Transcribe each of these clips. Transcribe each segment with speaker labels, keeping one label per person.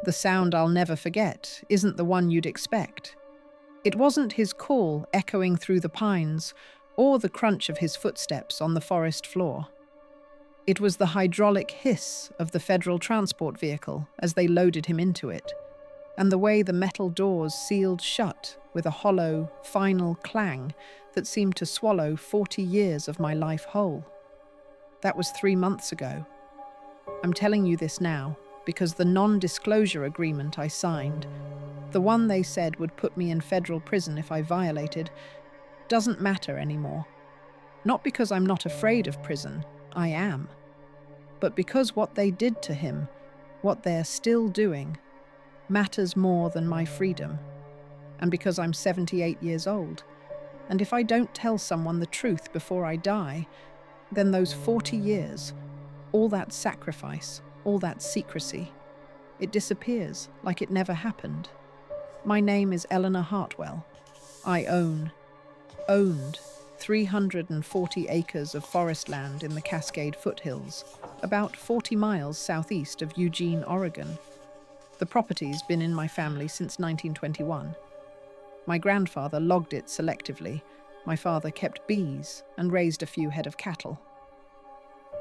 Speaker 1: The sound I'll never forget isn't the one you'd expect. It wasn't his call echoing through the pines or the crunch of his footsteps on the forest floor. It was the hydraulic hiss of the federal transport vehicle as they loaded him into it, and the way the metal doors sealed shut with a hollow, final clang that seemed to swallow 40 years of my life whole. That was 3 months ago. I'm telling you this now because the non-disclosure agreement I signed, the one they said would put me in federal prison if I violated, doesn't matter anymore. Not because I'm not afraid of prison, I am, but because what they did to him, what they're still doing, matters more than my freedom. And because I'm 78 years old, and if I don't tell someone the truth before I die, then those 40 years, all that sacrifice, all that secrecy, it disappears like it never happened. My name is Eleanor Hartwell. I owned 340 acres of forest land in the Cascade foothills, about 40 miles southeast of Eugene, Oregon. The property's been in my family since 1921. My grandfather logged it selectively. My father kept bees and raised a few head of cattle.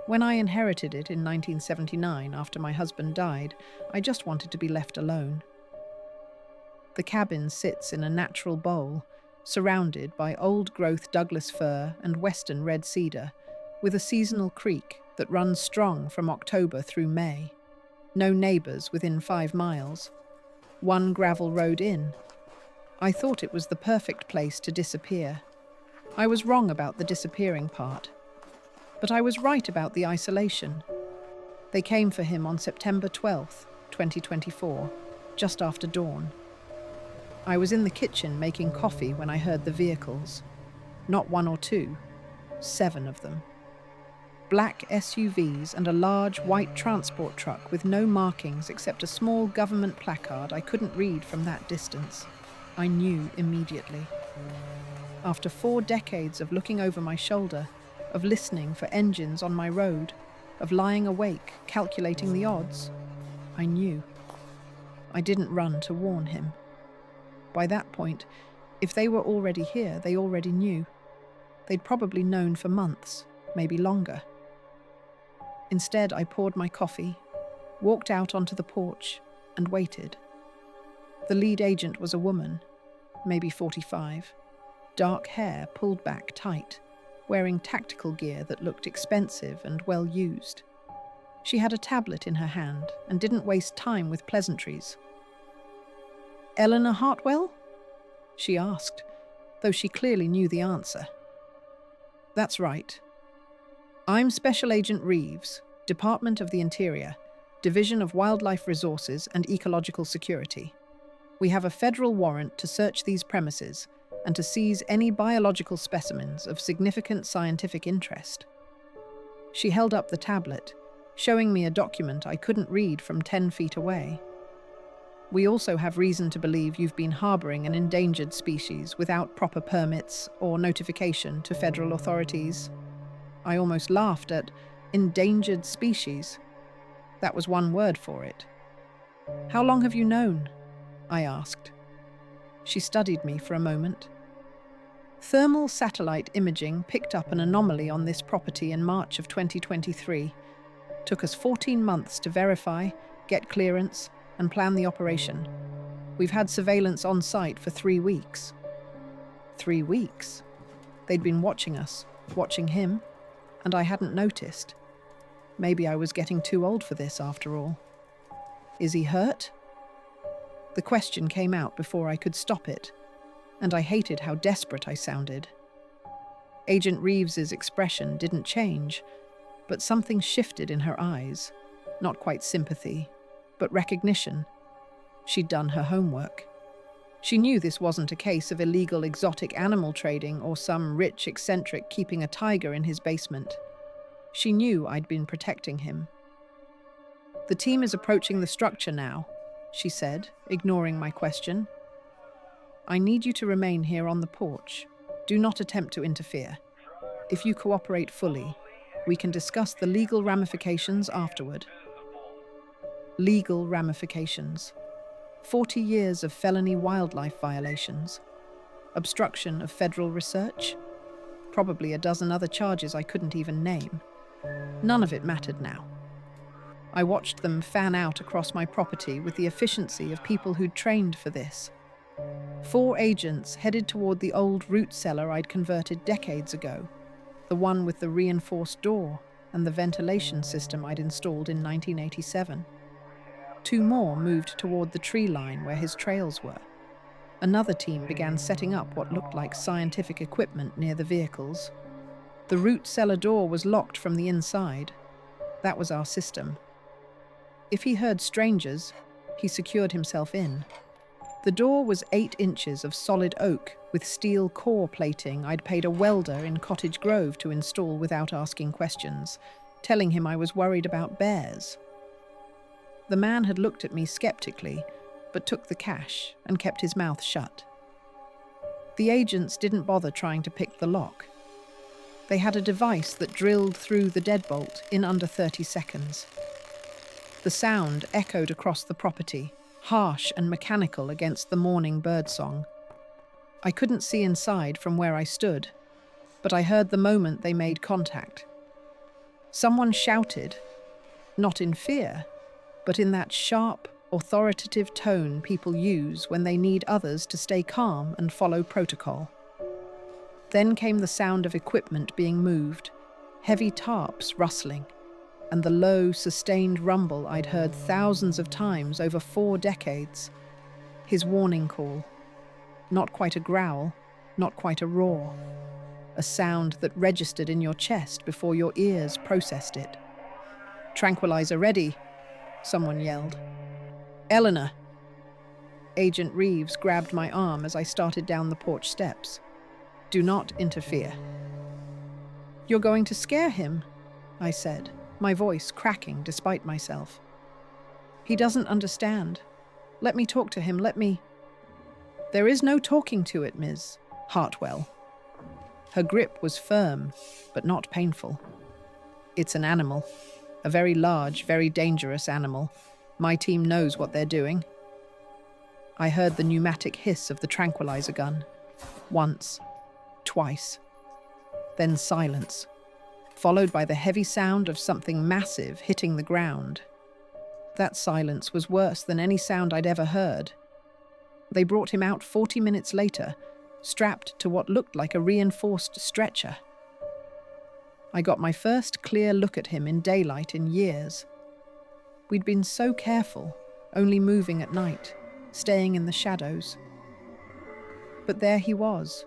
Speaker 1: When I inherited it in 1979 after my husband died, I just wanted to be left alone. The cabin sits in a natural bowl, surrounded by old-growth Douglas fir and western red cedar, with a seasonal creek that runs strong from October through May. No neighbours within 5 miles. One gravel road in. I thought it was the perfect place to disappear. I was wrong about the disappearing part. But I was right about the isolation. They came for him on September 12th, 2024, just after dawn. I was in the kitchen making coffee when I heard the vehicles. Not 1 or 2, 7 of them. Black SUVs and a large white transport truck with no markings except a small government placard I couldn't read from that distance. I knew immediately. After 4 decades of looking over my shoulder, of listening for engines on my road, of lying awake, calculating the odds, I knew. I didn't run to warn him. By that point, if they were already here, they already knew. They'd probably known for months, maybe longer. Instead, I poured my coffee, walked out onto the porch, and waited. The lead agent was a woman, maybe 45, dark hair pulled back tight, wearing tactical gear that looked expensive and well used. She had a tablet in her hand and didn't waste time with pleasantries. "Eleanor Hartwell?" she asked, though she clearly knew the answer. "That's right. I'm Special Agent Reeves, Department of the Interior, Division of Wildlife Resources and Ecological Security. We have a federal warrant to search these premises and to seize any biological specimens of significant scientific interest." She held up the tablet, showing me a document I couldn't read from 10 feet away. "We also have reason to believe you've been harboring an endangered species without proper permits or notification to federal authorities." I almost laughed at endangered species. That was one word for it. "How long have you known?" I asked. She studied me for a moment. "Thermal satellite imaging picked up an anomaly on this property in March of 2023. Took us 14 months to verify, get clearance, and plan the operation. We've had surveillance on site for 3 weeks." 3 weeks? They'd been watching us, watching him, and I hadn't noticed. Maybe I was getting too old for this after all. "Is he hurt?" The question came out before I could stop it, and I hated how desperate I sounded. Agent Reeves's expression didn't change, but something shifted in her eyes. Not quite sympathy, but recognition. She'd done her homework. She knew this wasn't a case of illegal exotic animal trading or some rich eccentric keeping a tiger in his basement. She knew I'd been protecting him. "The team is approaching the structure now," she said, ignoring my question. "I need you to remain here on the porch. Do not attempt to interfere. If you cooperate fully, we can discuss the legal ramifications afterward." legal ramifications. 40 years of felony wildlife violations. Obstruction of federal research. Probably a dozen other charges I couldn't even name. None of it mattered now. I watched them fan out across my property with the efficiency of people who'd trained for this. 4 agents headed toward the old root cellar I'd converted decades ago, the one with the reinforced door and the ventilation system I'd installed in 1987. 2 more moved toward the tree line where his trails were. Another team began setting up what looked like scientific equipment near the vehicles. The root cellar door was locked from the inside. That was our system. If he heard strangers, he secured himself in. The door was 8 inches of solid oak with steel core plating I'd paid a welder in Cottage Grove to install without asking questions, telling him I was worried about bears. The man had looked at me skeptically, but took the cash and kept his mouth shut. The agents didn't bother trying to pick the lock. They had a device that drilled through the deadbolt in under 30 seconds. The sound echoed across the property, harsh and mechanical against the morning birdsong. I couldn't see inside from where I stood, but I heard the moment they made contact. Someone shouted, not in fear, but in that sharp, authoritative tone people use when they need others to stay calm and follow protocol. Then came the sound of equipment being moved, heavy tarps rustling, and the low, sustained rumble I'd heard thousands of times over 4 decades. His warning call. Not quite a growl, not quite a roar. A sound that registered in your chest before your ears processed it. "Tranquilizer ready," someone yelled. "Eleanor!" Agent Reeves grabbed my arm as I started down the porch steps. "Do not interfere." "You're going to scare him," I said, my voice cracking despite myself. "He doesn't understand. Let me talk to him, let me—" "There is no talking to it, Ms. Hartwell." Her grip was firm, but not painful. "It's an animal. A very large, very dangerous animal. My team knows what they're doing." I heard the pneumatic hiss of the tranquilizer gun. Once. Twice. Then silence, followed by the heavy sound of something massive hitting the ground. That silence was worse than any sound I'd ever heard. They brought him out 40 minutes later, strapped to what looked like a reinforced stretcher. I got my first clear look at him in daylight in years. We'd been so careful, only moving at night, staying in the shadows. But there he was,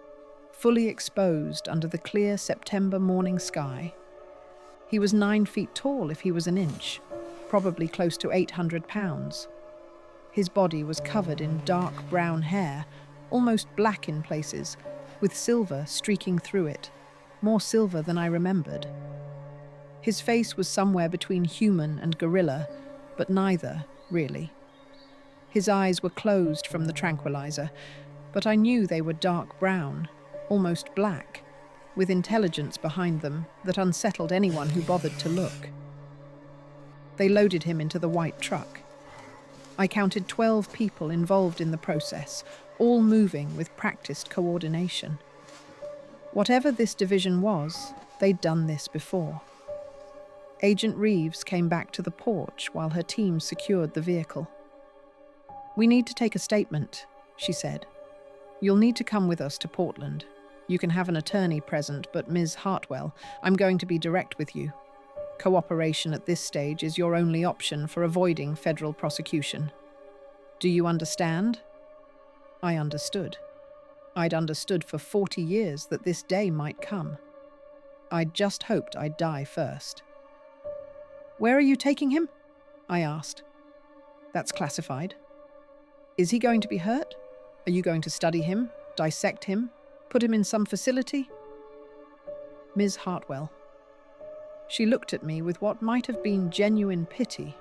Speaker 1: fully exposed under the clear September morning sky. He was 9 feet tall if he was an inch, probably close to 800 pounds. His body was covered in dark brown hair, almost black in places, with silver streaking through it, more silver than I remembered. His face was somewhere between human and gorilla, but neither, really. His eyes were closed from the tranquilizer, but I knew they were dark brown, almost black, with intelligence behind them that unsettled anyone who bothered to look. They loaded him into the white truck. I counted 12 people involved in the process, all moving with practiced coordination. Whatever this division was, they'd done this before. Agent Reeves came back to the porch while her team secured the vehicle. "We need to take a statement," she said. "You'll need to come with us to Portland. You can have an attorney present, but Ms. Hartwell, I'm going to be direct with you. Cooperation at this stage is your only option for avoiding federal prosecution. Do you understand?" I understood. I'd understood for 40 years that this day might come. I'd just hoped I'd die first. "Where are you taking him?" I asked. "That's classified." "Is he going to be hurt? Are you going to study him, dissect him, put him in some facility?" Ms. Hartwell. She looked at me with what might have been genuine pity.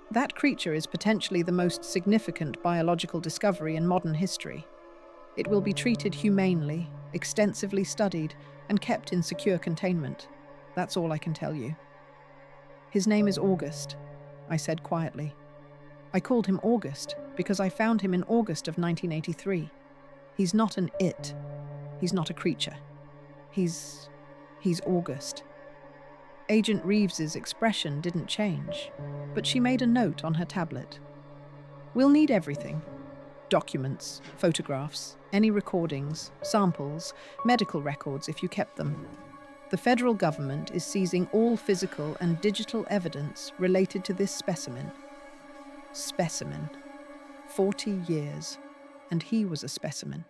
Speaker 1: "That creature is potentially the most significant biological discovery in modern history. It will be treated humanely, extensively studied, and kept in secure containment. That's all I can tell you. His name is August. I said quietly. I called him August because I found him in August of 1983. He's not an it. He's not a creature. He's August. Agent Reeves's expression didn't change, but she made a note on her tablet. We'll need everything. Documents, photographs, any recordings, samples, medical records if you kept them. The federal government is seizing all physical and digital evidence related to this specimen. Specimen. 40 years. And he was a specimen.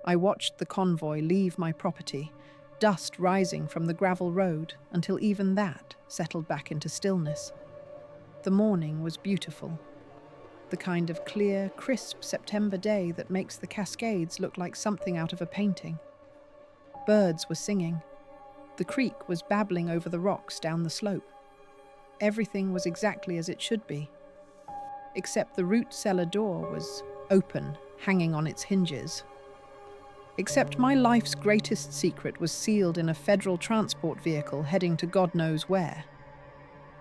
Speaker 1: I watched the convoy leave my property, dust rising from the gravel road until even that settled back into stillness. The morning was beautiful. The kind of clear, crisp September day that makes the Cascades look like something out of a painting. Birds were singing. The creek was babbling over the rocks down the slope. Everything was exactly as it should be. Except the root cellar door was open, hanging on its hinges. Except my life's greatest secret was sealed in a federal transport vehicle heading to God knows where.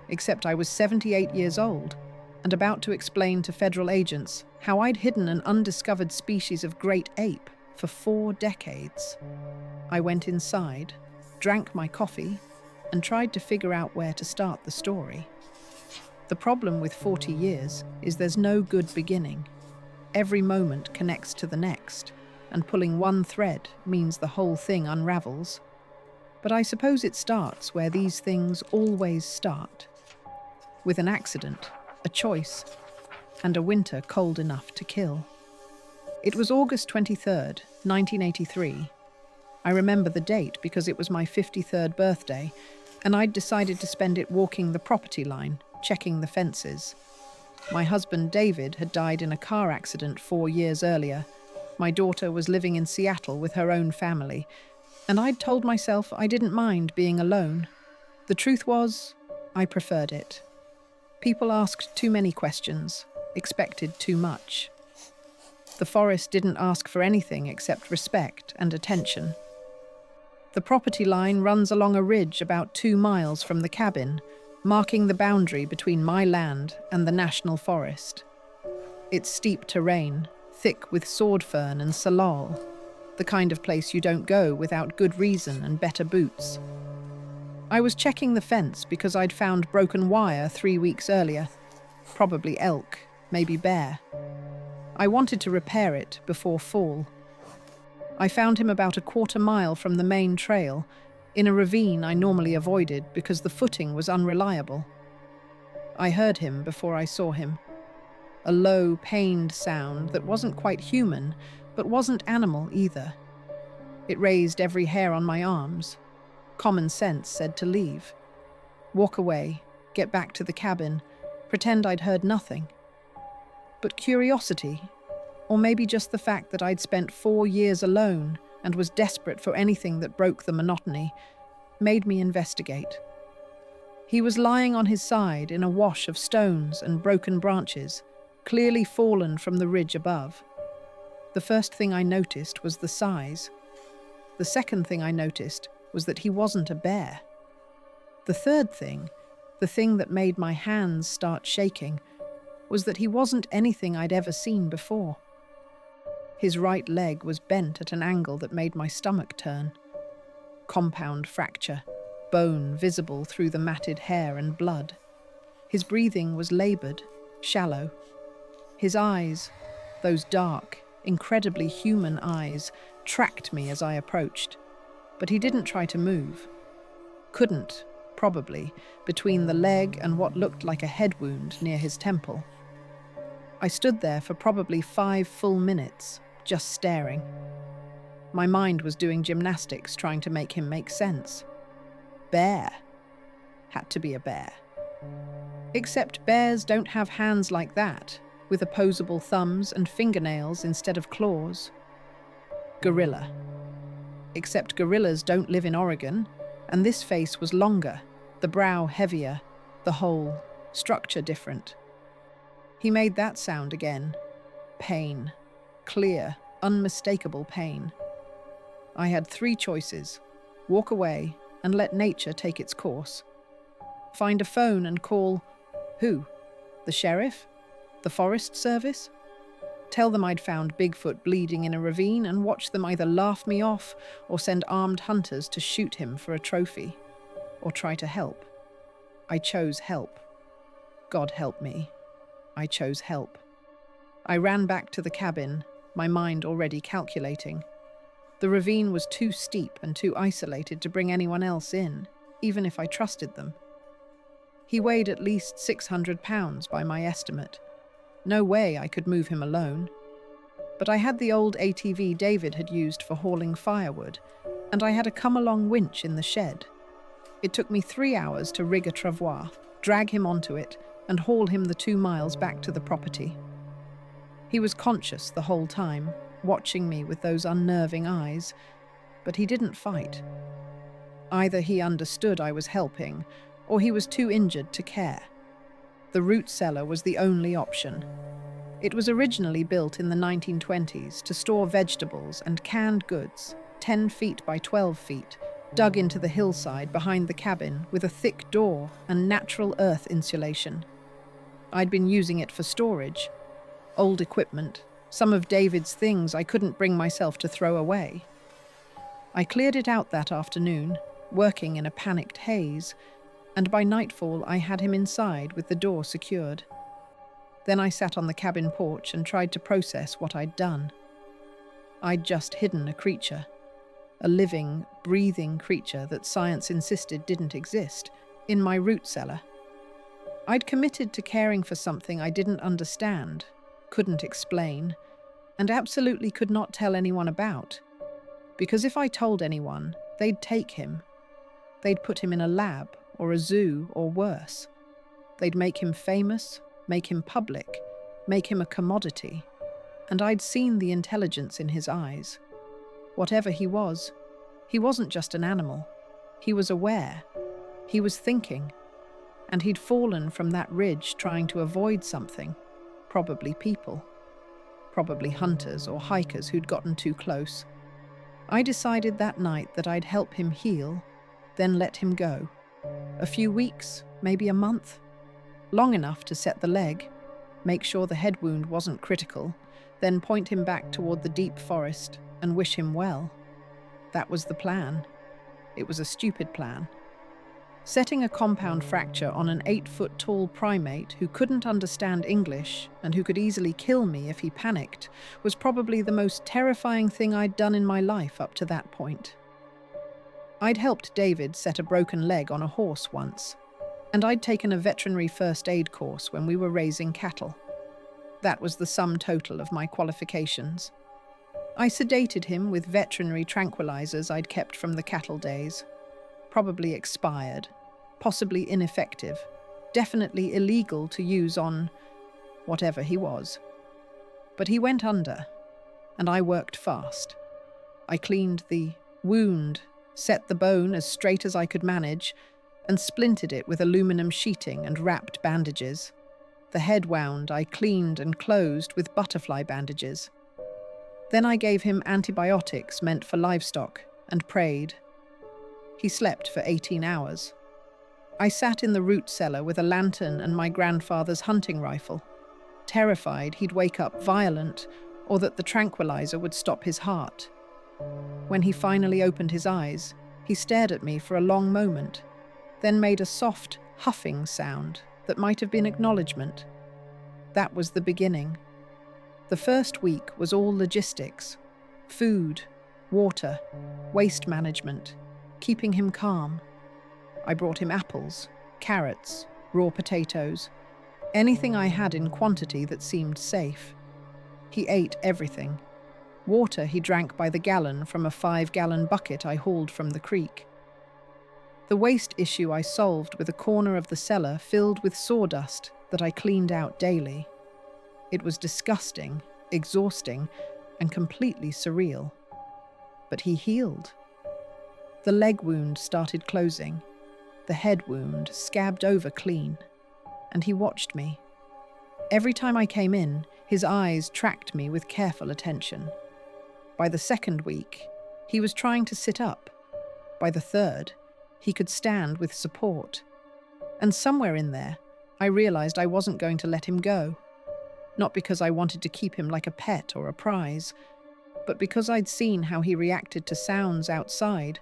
Speaker 1: Except I was 78 years old and about to explain to federal agents how I'd hidden an undiscovered species of great ape for 4 decades. I went inside, drank my coffee, and tried to figure out where to start the story. The problem with 40 years is there's no good beginning. Every moment connects to the next, and pulling one thread means the whole thing unravels. But I suppose it starts where these things always start, with an accident, a choice, and a winter cold enough to kill. It was August 23rd, 1983. I remember the date because it was my 53rd birthday, and I'd decided to spend it walking the property line, checking the fences. My husband, David, had died in a car accident 4 years earlier. My daughter was living in Seattle with her own family, and I'd told myself I didn't mind being alone. The truth was, I preferred it. People asked too many questions, expected too much. The forest didn't ask for anything except respect and attention. The property line runs along a ridge about 2 miles from the cabin, marking the boundary between my land and the national forest. It's steep terrain, thick with sword fern and salal, the kind of place you don't go without good reason and better boots. I was checking the fence because I'd found broken wire 3 weeks earlier, probably elk, maybe bear. I wanted to repair it before fall. I found him about a 1/4 mile from the main trail, in a ravine I normally avoided because the footing was unreliable. I heard him before I saw him. A low, pained sound that wasn't quite human, but wasn't animal either. It raised every hair on my arms. Common sense said to leave. Walk away, get back to the cabin, pretend I'd heard nothing. But curiosity, or maybe just the fact that I'd spent 4 years alone and was desperate for anything that broke the monotony, made me investigate. He was lying on his side in a wash of stones and broken branches, clearly fallen from the ridge above. The first thing I noticed was the size. The second thing I noticed was that he wasn't a bear. The third thing, the thing that made my hands start shaking, was that he wasn't anything I'd ever seen before. His right leg was bent at an angle that made my stomach turn. Compound fracture, bone visible through the matted hair and blood. His breathing was laboured, shallow. His eyes, those dark, incredibly human eyes, tracked me as I approached. But he didn't try to move. Couldn't, probably, between the leg and what looked like a head wound near his temple. I stood there for probably 5 full minutes, just staring. My mind was doing gymnastics trying to make him make sense. Bear. Had to be a bear. Except bears don't have hands like that, with opposable thumbs and fingernails instead of claws. Gorilla. Except gorillas don't live in Oregon, and this face was longer, the brow heavier, the whole structure different. He made that sound again. Pain. Clear, unmistakable pain. I had 3 choices: walk away and let nature take its course. Find a phone and call Who? The sheriff? The Forest Service? Tell them I'd found Bigfoot bleeding in a ravine and watch them either laugh me off or send armed hunters to shoot him for a trophy. Or try to help. I chose help. God help me. I chose help. I ran back to the cabin, my mind already calculating. The ravine was too steep and too isolated to bring anyone else in, even if I trusted them. He weighed at least 600 pounds by my estimate. No way I could move him alone. But I had the old ATV David had used for hauling firewood, and I had a come-along winch in the shed. It took me 3 hours to rig a travois, drag him onto it, and haul him the 2 miles back to the property. He was conscious the whole time, watching me with those unnerving eyes, but he didn't fight. Either he understood I was helping, or he was too injured to care. The root cellar was the only option. It was originally built in the 1920s to store vegetables and canned goods, 10 feet by 12 feet, dug into the hillside behind the cabin with a thick door and natural earth insulation. I'd been using it for storage, old equipment, some of David's things I couldn't bring myself to throw away. I cleared it out that afternoon, working in a panicked haze, and by nightfall I had him inside with the door secured. Then I sat on the cabin porch and tried to process what I'd done. I'd just hidden a creature, a living, breathing creature that science insisted didn't exist, in my root cellar. I'd committed to caring for something I didn't understand, couldn't explain, and absolutely could not tell anyone about. Because if I told anyone, they'd take him. They'd put him in a lab, or a zoo, or worse. They'd make him famous, make him public, make him a commodity. And I'd seen the intelligence in his eyes. Whatever he wasn't just an animal. He was aware. He was thinking. And he'd fallen from that ridge trying to avoid something. Probably people. Probably hunters or hikers who'd gotten too close. I decided that night that I'd help him heal, then let him go. A few weeks, maybe a month. Long enough to set the leg, make sure the head wound wasn't critical, then point him back toward the deep forest and wish him well. That was the plan. It was a stupid plan. Setting a compound fracture on an 8-foot-tall primate who couldn't understand English and who could easily kill me if he panicked was probably the most terrifying thing I'd done in my life up to that point. I'd helped David set a broken leg on a horse once, and I'd taken a veterinary first aid course when we were raising cattle. That was the sum total of my qualifications. I sedated him with veterinary tranquilizers I'd kept from the cattle days. Probably expired, possibly ineffective, definitely illegal to use on whatever he was. But he went under, and I worked fast. I cleaned the wound, set the bone as straight as I could manage, and splintered it with aluminum sheeting and wrapped bandages. The head wound I cleaned and closed with butterfly bandages. Then I gave him antibiotics meant for livestock and prayed. He slept for 18 hours. I sat in the root cellar with a lantern and my grandfather's hunting rifle, terrified he'd wake up violent or that the tranquilizer would stop his heart. When he finally opened his eyes, he stared at me for a long moment, then made a soft, huffing sound that might have been acknowledgement. That was the beginning. The first week was all logistics: food, water, waste management, keeping him calm. I brought him apples, carrots, raw potatoes, anything I had in quantity that seemed safe. He ate everything. Water he drank by the gallon from a 5-gallon bucket I hauled from the creek. The waste issue I solved with a corner of the cellar filled with sawdust that I cleaned out daily. It was disgusting, exhausting, and completely surreal. But he healed. The leg wound started closing. The head wound scabbed over clean. And he watched me. Every time I came in, his eyes tracked me with careful attention. By the second week, he was trying to sit up. By the third, he could stand with support. And somewhere in there, I realized I wasn't going to let him go. Not because I wanted to keep him like a pet or a prize, but because I'd seen how he reacted to sounds outside,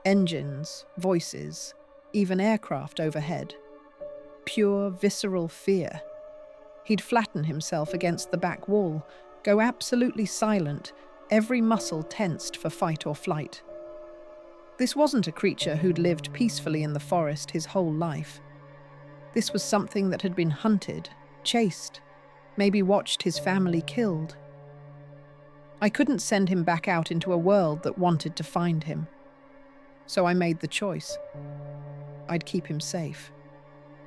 Speaker 1: engines, voices, even aircraft overhead. Pure, visceral fear. He'd flatten himself against the back wall, go absolutely silent, every muscle tensed for fight or flight. This wasn't a creature who'd lived peacefully in the forest his whole life. This was something that had been hunted, chased, maybe watched his family killed. I couldn't send him back out into a world that wanted to find him. So I made the choice. I'd keep him safe.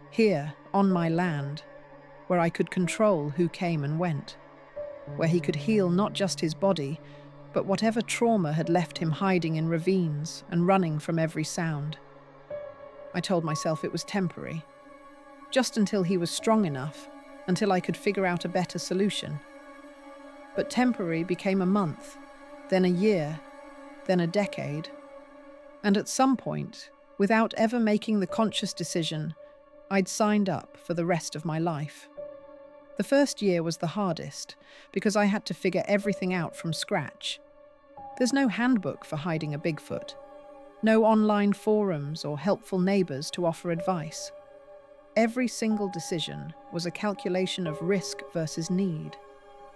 Speaker 1: Here, on my land, where I could control who came and went. Where he could heal not just his body, but whatever trauma had left him hiding in ravines and running from every sound. I told myself it was temporary. Just until he was strong enough, until I could figure out a better solution. But temporary became a month, then a year, then a decade. And at some point, without ever making the conscious decision, I'd signed up for the rest of my life. The first year was the hardest, because I had to figure everything out from scratch. There's no handbook for hiding a Bigfoot, no online forums or helpful neighbors to offer advice. Every single decision was a calculation of risk versus need,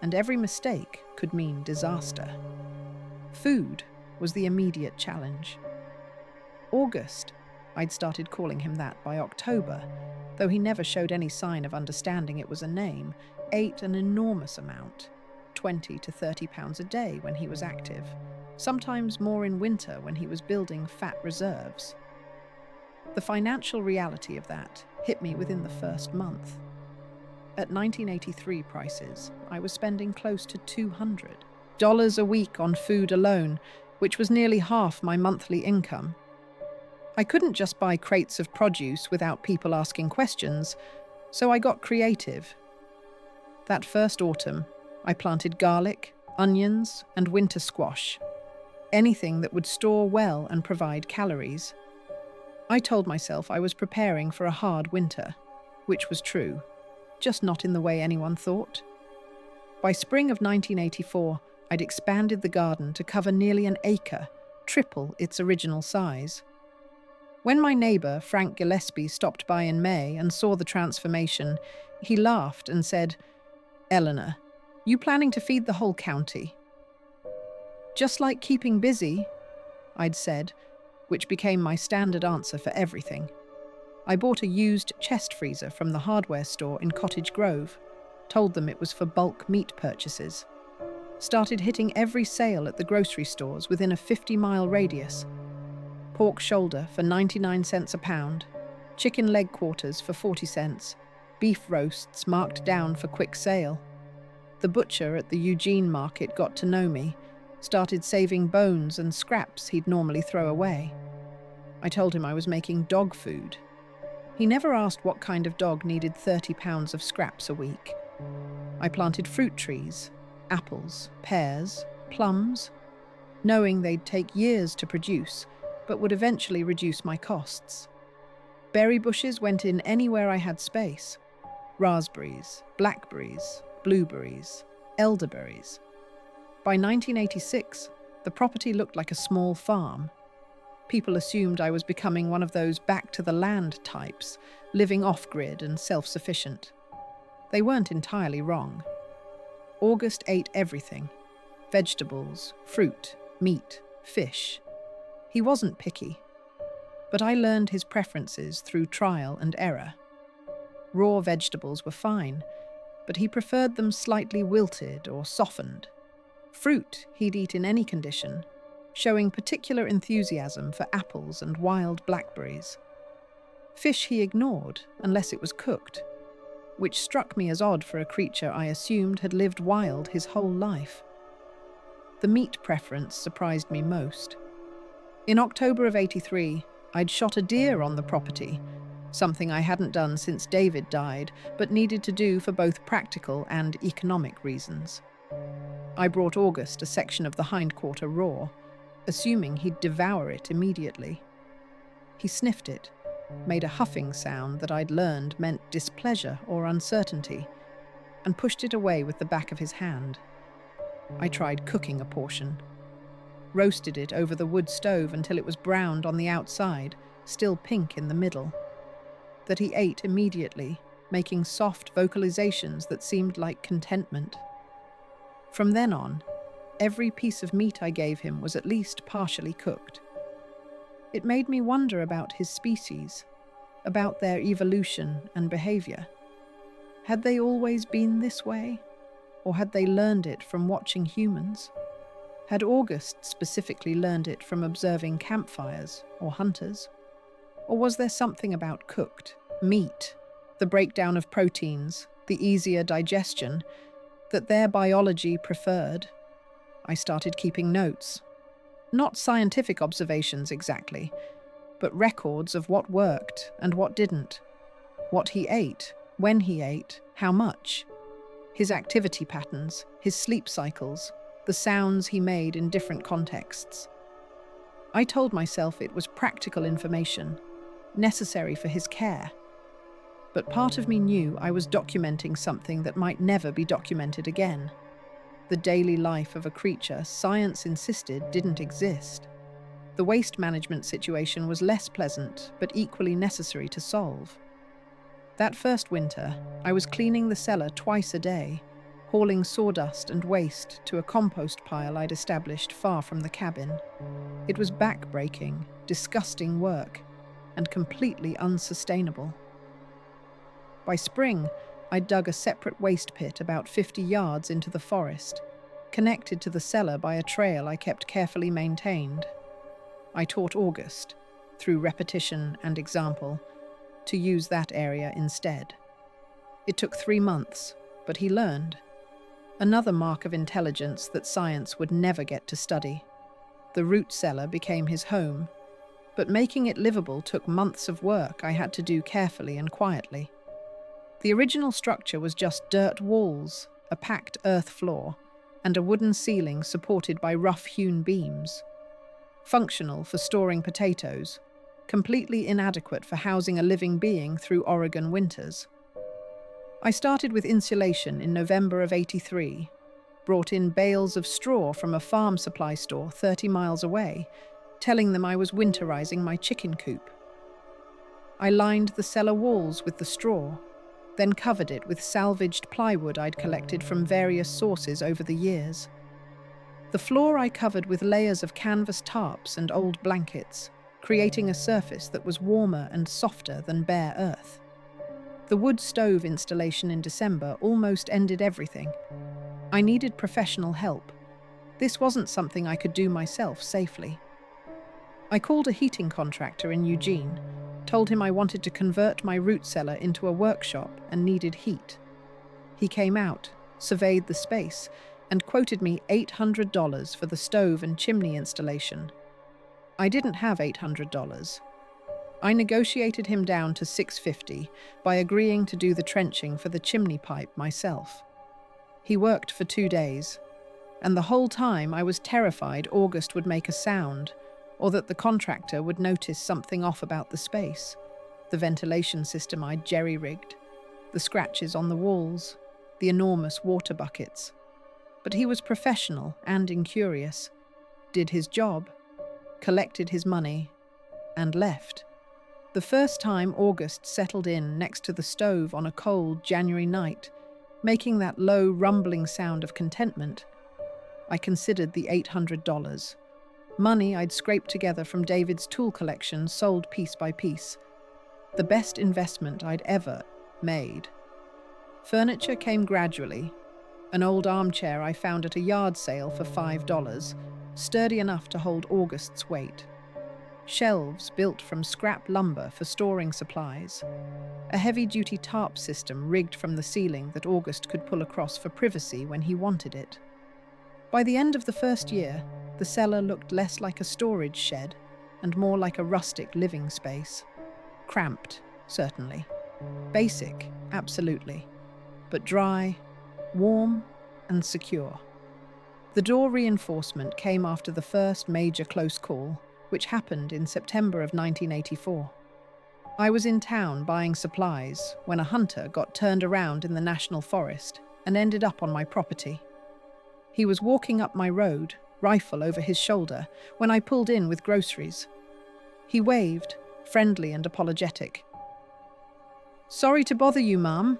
Speaker 1: and every mistake could mean disaster. Food was the immediate challenge. August, I'd started calling him that by October, though he never showed any sign of understanding it was a name, ate an enormous amount, 20 to 30 pounds a day when he was active, sometimes more in winter when he was building fat reserves. The financial reality of that hit me within the first month. At 1983 prices, I was spending close to $200 a week on food alone, which was nearly half my monthly income. I couldn't just buy crates of produce without people asking questions, so I got creative. That first autumn, I planted garlic, onions, and winter squash. Anything that would store well and provide calories. I told myself I was preparing for a hard winter, which was true, just not in the way anyone thought. By spring of 1984, I'd expanded the garden to cover nearly an acre, triple its original size. When my neighbour, Frank Gillespie, stopped by in May and saw the transformation, he laughed and said, "Eleanor, you planning to feed the whole county?" "Just like keeping busy," I'd said, which became my standard answer for everything. I bought a used chest freezer from the hardware store in Cottage Grove, told them it was for bulk meat purchases. Started hitting every sale at the grocery stores within a 50-mile radius. Pork shoulder for 99 cents a pound, chicken leg quarters for 40 cents, beef roasts marked down for quick sale. The butcher at the Eugene market got to know me, started saving bones and scraps he'd normally throw away. I told him I was making dog food. He never asked what kind of dog needed 30 pounds of scraps a week. I planted fruit trees, apples, pears, plums, knowing they'd take years to produce, but would eventually reduce my costs. Berry bushes went in anywhere I had space. Raspberries, blackberries, blueberries, elderberries. By 1986, the property looked like a small farm. People assumed I was becoming one of those back-to-the-land types, living off-grid and self-sufficient. They weren't entirely wrong. August ate everything: vegetables, fruit, meat, fish. He wasn't picky, but I learned his preferences through trial and error. Raw vegetables were fine, but he preferred them slightly wilted or softened. Fruit he'd eat in any condition, showing particular enthusiasm for apples and wild blackberries. Fish he ignored unless it was cooked, which struck me as odd for a creature I assumed had lived wild his whole life. The meat preference surprised me most. In October of '83, I'd shot a deer on the property, something I hadn't done since David died, but needed to do for both practical and economic reasons. I brought August a section of the hindquarter raw, assuming he'd devour it immediately. He sniffed it, made a huffing sound that I'd learned meant displeasure or uncertainty, and pushed it away with the back of his hand. I tried cooking a portion, roasted it over the wood stove until it was browned on the outside, still pink in the middle. That he ate immediately, making soft vocalizations that seemed like contentment. From then on, every piece of meat I gave him was at least partially cooked. It made me wonder about his species, about their evolution and behavior. Had they always been this way? Or had they learned it from watching humans? Had August specifically learned it from observing campfires or hunters? Or was there something about cooked meat, the breakdown of proteins, the easier digestion, that their biology preferred? I started keeping notes. Not scientific observations exactly, but records of what worked and what didn't. What he ate, when he ate, how much. His activity patterns, his sleep cycles, the sounds he made in different contexts. I told myself it was practical information, necessary for his care. But part of me knew I was documenting something that might never be documented again. The daily life of a creature science insisted didn't exist. The waste management situation was less pleasant, but equally necessary to solve. That first winter, I was cleaning the cellar twice a day, hauling sawdust and waste to a compost pile I'd established far from the cabin. It was back-breaking, disgusting work, and completely unsustainable. By spring, I dug a separate waste pit about 50 yards into the forest, connected to the cellar by a trail I kept carefully maintained. I taught August, through repetition and example, to use that area instead. It took 3 months, but he learned. Another mark of intelligence that science would never get to study. The root cellar became his home, but making it livable took months of work I had to do carefully and quietly. The original structure was just dirt walls, a packed earth floor, and a wooden ceiling supported by rough-hewn beams. Functional for storing potatoes, completely inadequate for housing a living being through Oregon winters. I started with insulation in November of '83, brought in bales of straw from a farm supply store 30 miles away, telling them I was winterizing my chicken coop. I lined the cellar walls with the straw, then covered it with salvaged plywood I'd collected from various sources over the years. The floor I covered with layers of canvas tarps and old blankets, creating a surface that was warmer and softer than bare earth. The wood stove installation in December almost ended everything. I needed professional help. This wasn't something I could do myself safely. I called a heating contractor in Eugene, told him I wanted to convert my root cellar into a workshop and needed heat. He came out, surveyed the space, and quoted me $800 for the stove and chimney installation. I didn't have $800. I negotiated him down to $650 by agreeing to do the trenching for the chimney pipe myself. He worked for 2 days, and the whole time I was terrified August would make a sound, or that the contractor would notice something off about the space, the ventilation system I'd jerry-rigged, the scratches on the walls, the enormous water buckets. But he was professional and incurious, did his job, collected his money, and left. The first time August settled in next to the stove on a cold January night, making that low, rumbling sound of contentment, I considered the $800. Money I'd scraped together from David's tool collection sold piece by piece. The best investment I'd ever made. Furniture came gradually. An old armchair I found at a yard sale for $5, sturdy enough to hold August's weight. Shelves built from scrap lumber for storing supplies. A heavy-duty tarp system rigged from the ceiling that August could pull across for privacy when he wanted it. By the end of the first year, the cellar looked less like a storage shed and more like a rustic living space. Cramped, certainly. Basic, absolutely. But dry, warm, and secure. The door reinforcement came after the first major close call, which happened in September of 1984. I was in town buying supplies when a hunter got turned around in the national forest and ended up on my property. He was walking up my road, rifle over his shoulder, when I pulled in with groceries. He waved, friendly and apologetic. "Sorry to bother you, ma'am,"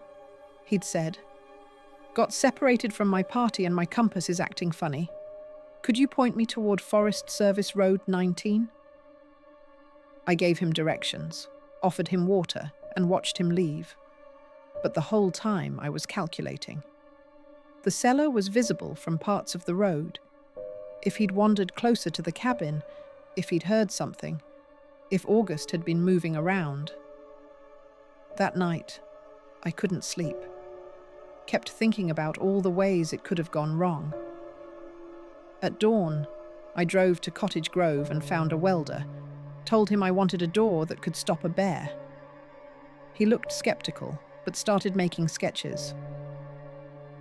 Speaker 1: he'd said. "Got separated from my party and my compass is acting funny. Could you point me toward Forest Service Road 19? I gave him directions, offered him water, and watched him leave. But the whole time I was calculating. The cellar was visible from parts of the road. If he'd wandered closer to the cabin, if he'd heard something, if August had been moving around. That night, I couldn't sleep. Kept thinking about all the ways it could have gone wrong. At dawn, I drove to Cottage Grove and found a welder, told him I wanted a door that could stop a bear. He looked skeptical, but started making sketches.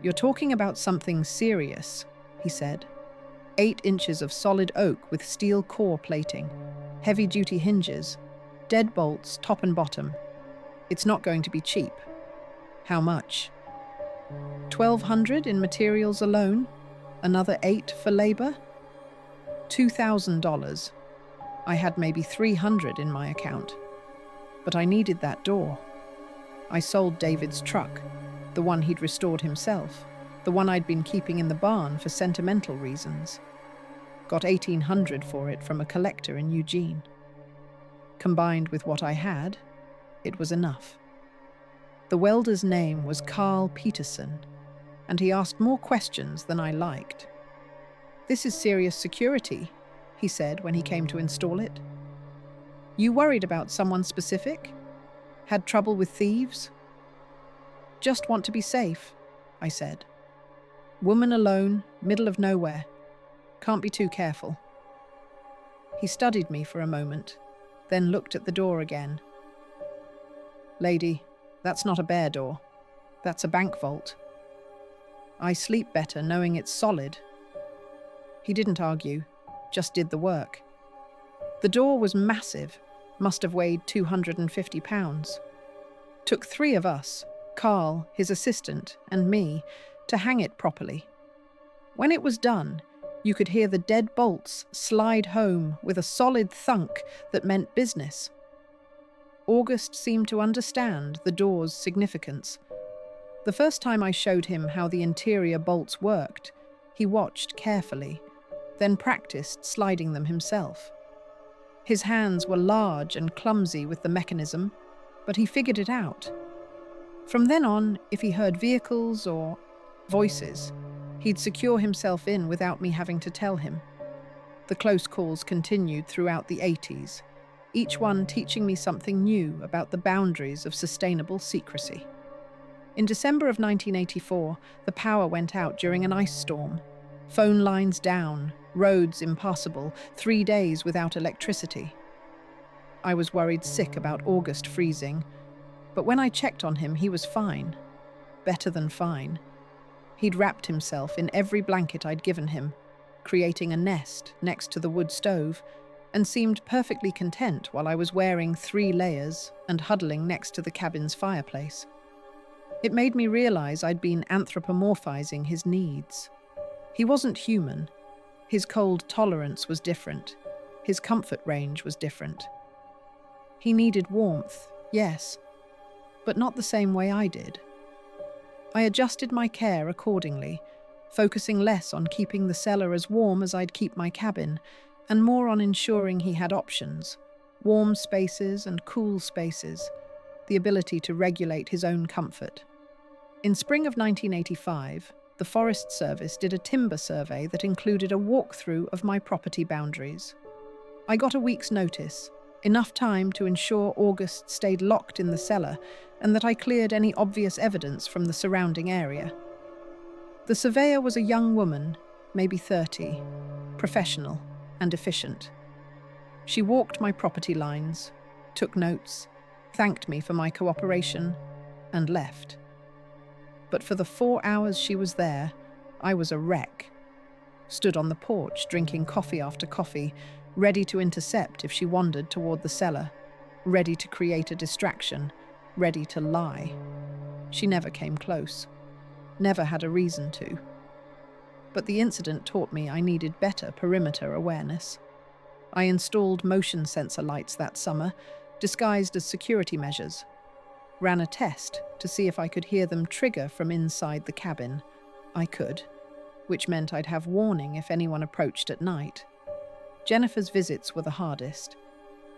Speaker 1: "You're talking about something serious," he said. 8 inches of solid oak with steel core plating, heavy-duty hinges, deadbolts top and bottom. It's not going to be cheap. How much? $1,200 in materials alone? Another $8 for labor? $2,000. I had maybe $300 in my account. But I needed that door. I sold David's truck, the one he'd restored himself, the one I'd been keeping in the barn for sentimental reasons. Got $1,800 for it from a collector in Eugene. Combined with what I had, it was enough. The welder's name was Carl Peterson, and he asked more questions than I liked. "This is serious security," he said when he came to install it. "You worried about someone specific? Had trouble with thieves?" "Just want to be safe," I said. "Woman alone, middle of nowhere. Can't be too careful." He studied me for a moment, then looked at the door again. "Lady, that's not a bear door. That's a bank vault. I sleep better knowing it's solid." He didn't argue, just did the work. The door was massive, must have weighed 250 pounds. Took 3 of us, Carl, his assistant, and me, to hang it properly. When it was done, you could hear the dead bolts slide home with a solid thunk that meant business. August seemed to understand the door's significance. The first time I showed him how the interior bolts worked, he watched carefully, then practiced sliding them himself. His hands were large and clumsy with the mechanism, but he figured it out. From then on, if he heard vehicles or voices, he'd secure himself in without me having to tell him. The close calls continued throughout the 80s, each one teaching me something new about the boundaries of sustainable secrecy. In December of 1984, the power went out during an ice storm. Phone lines down, roads impassable, 3 days without electricity. I was worried sick about August freezing, but when I checked on him, he was fine. Better than fine. He'd wrapped himself in every blanket I'd given him, creating a nest next to the wood stove, and seemed perfectly content while I was wearing 3 layers and huddling next to the cabin's fireplace. It made me realize I'd been anthropomorphizing his needs. He wasn't human. His cold tolerance was different. His comfort range was different. He needed warmth, yes, but not the same way I did. I adjusted my care accordingly, focusing less on keeping the cellar as warm as I'd keep my cabin, and more on ensuring he had options, warm spaces and cool spaces, the ability to regulate his own comfort. In spring of 1985, the Forest Service did a timber survey that included a walkthrough of my property boundaries. I got a week's notice, enough time to ensure August stayed locked in the cellar and that I cleared any obvious evidence from the surrounding area. The surveyor was a young woman, maybe 30, professional and efficient. She walked my property lines, took notes, thanked me for my cooperation, and left. But for the 4 hours she was there, I was a wreck. Stood on the porch, drinking coffee after coffee, ready to intercept if she wandered toward the cellar. ready to create a distraction, ready to lie. She never came close, never had a reason to. But the incident taught me I needed better perimeter awareness. I installed motion sensor lights that summer, disguised as security measures. Ran a test to see if I could hear them trigger from inside the cabin. I could, which meant I'd have warning if anyone approached at night. Jennifer's visits were the hardest.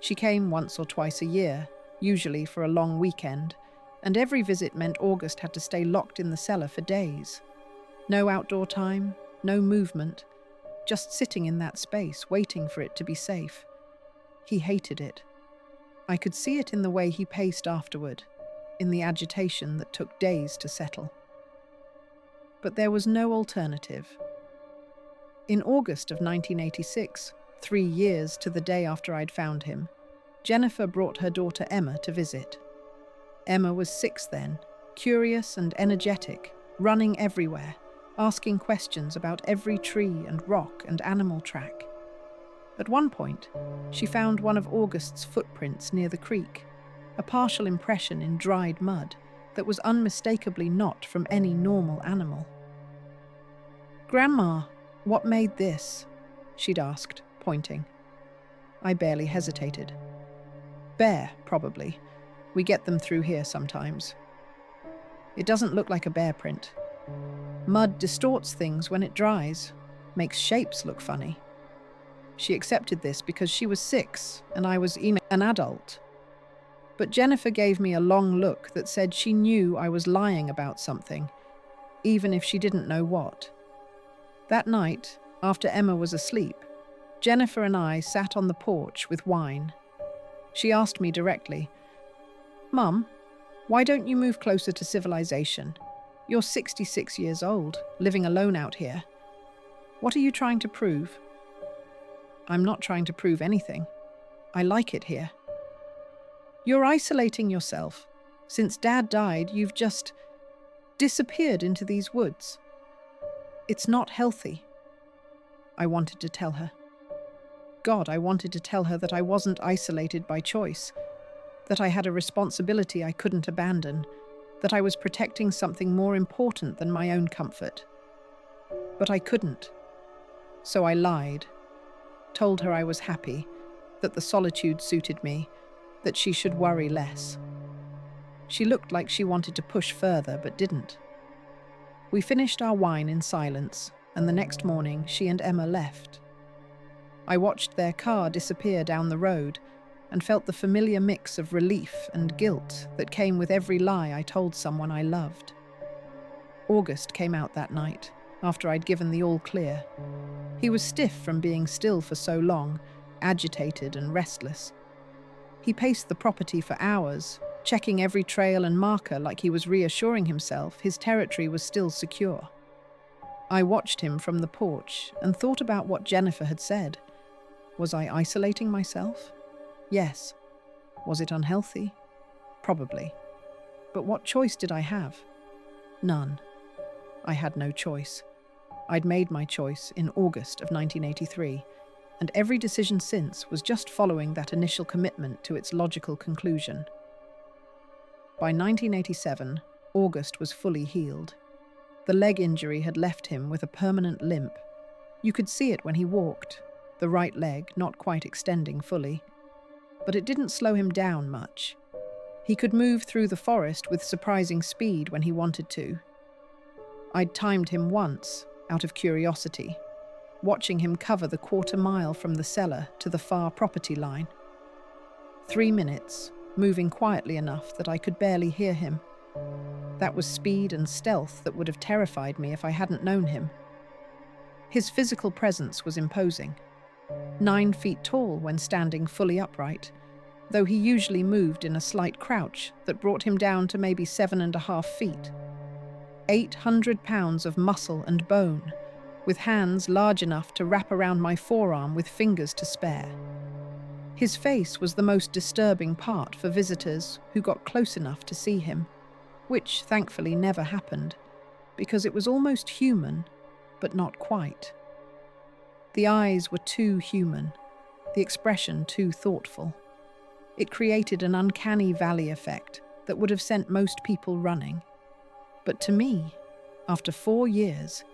Speaker 1: She came once or twice a year, usually for a long weekend, and every visit meant August had to stay locked in the cellar for days. No outdoor time, no movement, just sitting in that space, waiting for it to be safe. He hated it. I could see it in the way he paced afterward, in the agitation that took days to settle. But there was no alternative. In August of 1986, 3 years to the day after I'd found him, Jennifer brought her daughter Emma to visit. Emma was 6 then, curious and energetic, running everywhere, asking questions about every tree and rock and animal track. At one point, she found one of August's footprints near the creek, a partial impression in dried mud that was unmistakably not from any normal animal. "Grandma, what made this?" she'd asked, pointing. I barely hesitated. "Bear, probably. We get them through here sometimes." "It doesn't look like a bear print. Mud distorts things when it dries, makes shapes look funny." She accepted this because she was 6 and I was an adult. But Jennifer gave me a long look that said she knew I was lying about something, even if she didn't know what. That night, after Emma was asleep, Jennifer and I sat on the porch with wine. She asked me directly, "Mum, why don't you move closer to civilization? You're 66 years old, living alone out here. What are you trying to prove?" "I'm not trying to prove anything. I like it here." "You're isolating yourself. Since Dad died, you've just disappeared into these woods. It's not healthy." I wanted to tell her. God, I wanted to tell her that I wasn't isolated by choice, that I had a responsibility I couldn't abandon, that I was protecting something more important than my own comfort. But I couldn't. So I lied, told her I was happy, that the solitude suited me, that she should worry less. She looked like she wanted to push further, but didn't. We finished our wine in silence, and the next morning she and Emma left. I watched their car disappear down the road and felt the familiar mix of relief and guilt that came with every lie I told someone I loved. August came out that night, after I'd given the all clear. He was stiff from being still for so long, agitated and restless. He paced the property for hours, checking every trail and marker like he was reassuring himself his territory was still secure. I watched him from the porch and thought about what Jennifer had said. Was I isolating myself? Yes. Was it unhealthy? Probably. But what choice did I have? None. I had no choice. I'd made my choice in August of 1983, and every decision since was just following that initial commitment to its logical conclusion. By 1987, August was fully healed. The leg injury had left him with a permanent limp. You could see it when he walked, the right leg not quite extending fully. But it didn't slow him down much. He could move through the forest with surprising speed when he wanted to. I'd timed him once, out of curiosity, watching him cover the 1/4 mile from the cellar to the far property line. 3 minutes, moving quietly enough that I could barely hear him. That was speed and stealth that would have terrified me if I hadn't known him. His physical presence was imposing. 9 feet tall when standing fully upright, though he usually moved in a slight crouch that brought him down to maybe 7.5 feet. 800 pounds of muscle and bone, with hands large enough to wrap around my forearm with fingers to spare. His face was the most disturbing part for visitors who got close enough to see him, which thankfully never happened, because it was almost human, but not quite. The eyes were too human, the expression too thoughtful. It created an uncanny valley effect that would have sent most people running. But to me, after 4 years,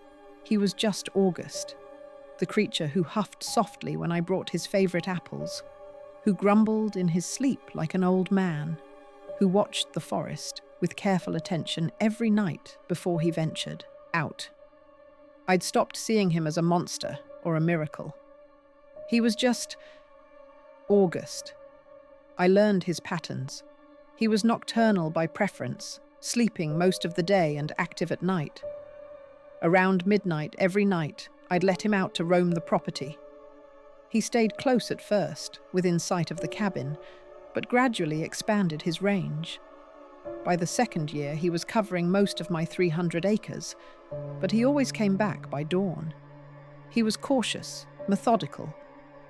Speaker 1: he was just August, the creature who huffed softly when I brought his favorite apples, who grumbled in his sleep like an old man, who watched the forest with careful attention every night before he ventured out. I'd stopped seeing him as a monster or a miracle. He was just August. I learned his patterns. He was nocturnal by preference, sleeping most of the day and active at night. Around midnight every night, I'd let him out to roam the property. He stayed close at first, within sight of the cabin, but gradually expanded his range. By the second year, he was covering most of my 300 acres, but he always came back by dawn. He was cautious, methodical,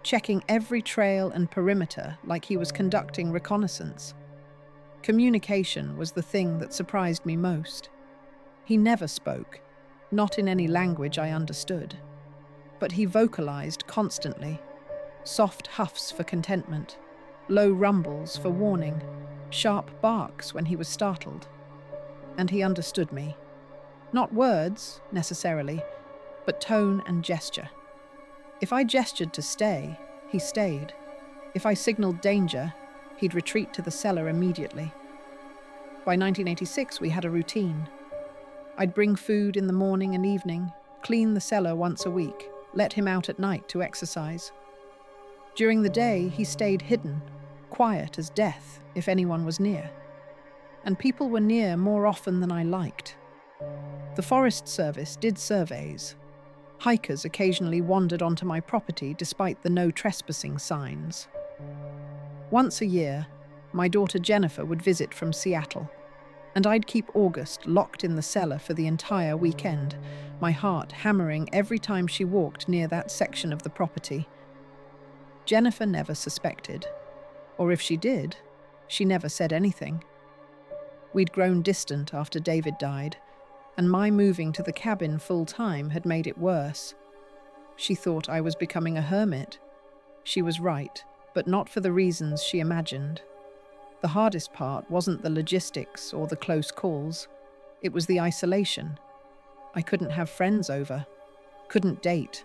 Speaker 1: checking every trail and perimeter like he was conducting reconnaissance. Communication was the thing that surprised me most. He never spoke, not in any language I understood, but he vocalized constantly, soft huffs for contentment, low rumbles for warning, sharp barks when he was startled. And he understood me. Not words, necessarily, but tone and gesture. If I gestured to stay, he stayed. If I signaled danger, he'd retreat to the cellar immediately. By 1986, we had a routine. I'd bring food in the morning and evening, clean the cellar once a week, let him out at night to exercise. During the day, he stayed hidden, quiet as death if anyone was near. And people were near more often than I liked. The Forest Service did surveys. Hikers occasionally wandered onto my property despite the no trespassing signs. Once a year, my daughter Jennifer would visit from Seattle, and I'd keep August locked in the cellar for the entire weekend, my heart hammering every time she walked near that section of the property. Jennifer never suspected, or if she did, she never said anything. We'd grown distant after David died, and my moving to the cabin full-time had made it worse. She thought I was becoming a hermit. She was right, but not for the reasons she imagined. The hardest part wasn't the logistics or the close calls. It was the isolation. I couldn't have friends over. Couldn't date.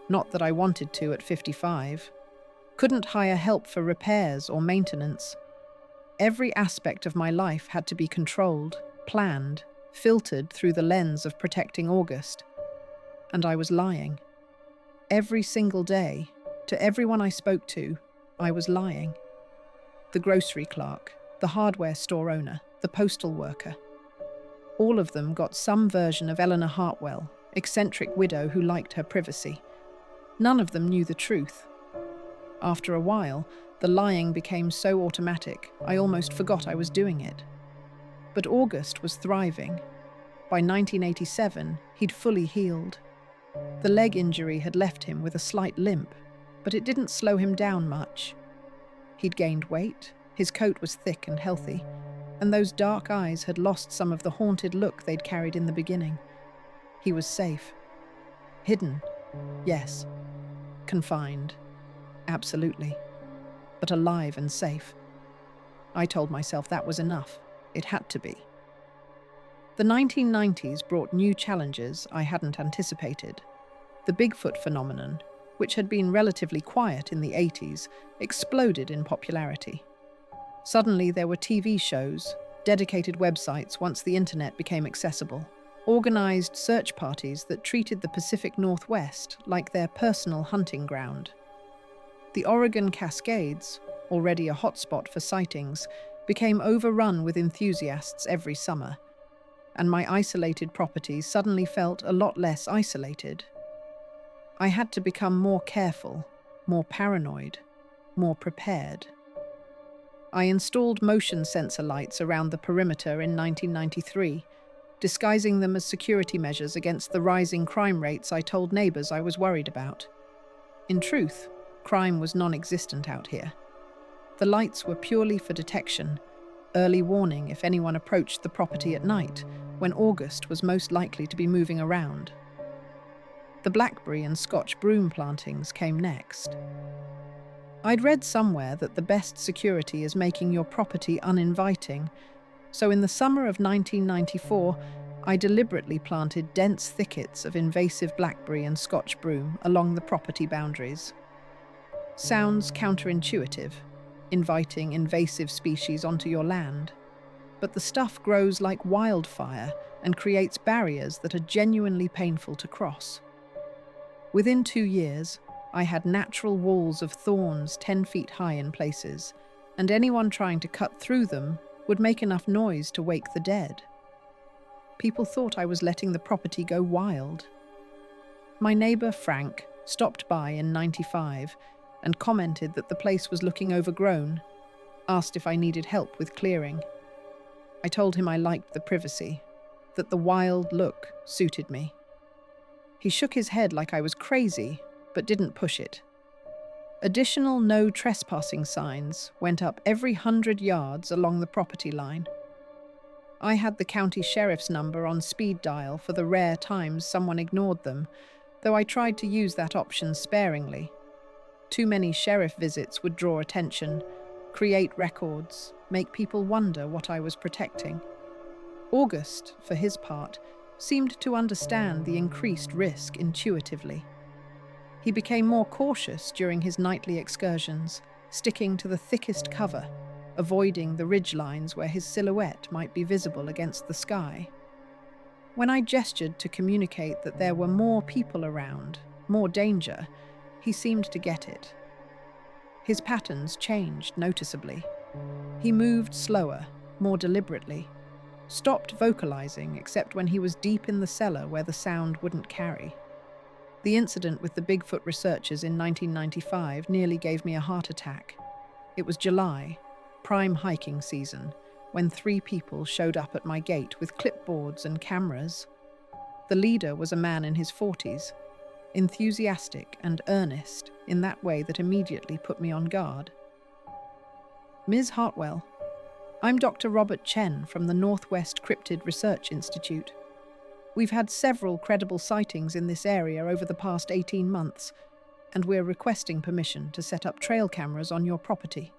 Speaker 1: Not that I wanted to at 55. Couldn't hire help for repairs or maintenance. Every aspect of my life had to be controlled, planned, filtered through the lens of protecting August. And I was lying. Every single day, to everyone I spoke to, I was lying. The grocery clerk, the hardware store owner, the postal worker. All of them got some version of Eleanor Hartwell, eccentric widow who liked her privacy. None of them knew the truth. After a while, the lying became so automatic, I almost forgot I was doing it. But August was thriving. By 1987, he'd fully healed. The leg injury had left him with a slight limp, but it didn't slow him down much. He'd gained weight, his coat was thick and healthy, and those dark eyes had lost some of the haunted look they'd carried in the beginning. He was safe. Hidden, yes. Confined, absolutely. But alive and safe. I told myself that was enough. It had to be. The 1990s brought new challenges I hadn't anticipated. The Bigfoot phenomenon, which had been relatively quiet in the 80s, exploded in popularity. Suddenly there were TV shows, dedicated websites once the internet became accessible, organized search parties that treated the Pacific Northwest like their personal hunting ground. The Oregon Cascades, already a hotspot for sightings, became overrun with enthusiasts every summer, and my isolated property suddenly felt a lot less isolated. I had to become more careful, more paranoid, more prepared. I installed motion sensor lights around the perimeter in 1993, disguising them as security measures against the rising crime rates I told neighbors I was worried about. In truth, crime was non-existent out here. The lights were purely for detection, early warning if anyone approached the property at night, when August was most likely to be moving around. The blackberry and Scotch broom plantings came next. I'd read somewhere that the best security is making your property uninviting, so in the summer of 1994, I deliberately planted dense thickets of invasive blackberry and Scotch broom along the property boundaries. Sounds counterintuitive, inviting invasive species onto your land. But the stuff grows like wildfire and creates barriers that are genuinely painful to cross. Within 2 years, I had natural walls of thorns 10 feet high in places, and anyone trying to cut through them would make enough noise to wake the dead. People thought I was letting the property go wild. My neighbour, Frank, stopped by in '95 and commented that the place was looking overgrown, asked if I needed help with clearing. I told him I liked the privacy, that the wild look suited me. He shook his head like I was crazy, but didn't push it. Additional no trespassing signs went up every 100 yards along the property line. I had the county sheriff's number on speed dial for the rare times someone ignored them, though I tried to use that option sparingly. Too many sheriff visits would draw attention, create records, make people wonder what I was protecting. August, for his part, seemed to understand the increased risk intuitively. He became more cautious during his nightly excursions, sticking to the thickest cover, avoiding the ridgelines where his silhouette might be visible against the sky. When I gestured to communicate that there were more people around, more danger, he seemed to get it. His patterns changed noticeably. He moved slower, more deliberately, stopped vocalizing except when he was deep in the cellar where the sound wouldn't carry. The incident with the Bigfoot researchers in 1995 nearly gave me a heart attack. It was July, prime hiking season, when 3 people showed up at my gate with clipboards and cameras. The leader was a man in his 40s, enthusiastic and earnest in that way that immediately put me on guard. Ms. Hartwell, I'm Dr. Robert Chen from the Northwest Cryptid Research Institute. We've had several credible sightings in this area over the past 18 months, and we're requesting permission to set up trail cameras on your property.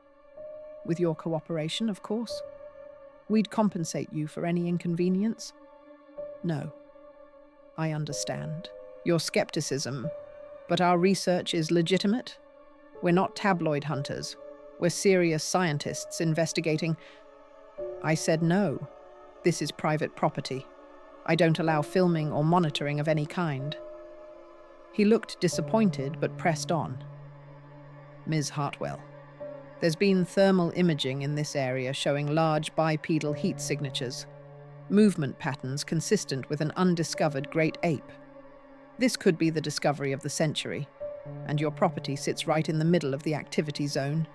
Speaker 1: With your cooperation, of course. We'd compensate you for any inconvenience. No. I understand your skepticism, but our research is legitimate. We're not tabloid hunters. We're serious scientists investigating. I said no. This is private property. I don't allow filming or monitoring of any kind. He looked disappointed but pressed on. Ms. Hartwell, there's been thermal imaging in this area showing large bipedal heat signatures, movement patterns consistent with an undiscovered great ape. This could be the discovery of the century, and your property sits right in the middle of the activity zone.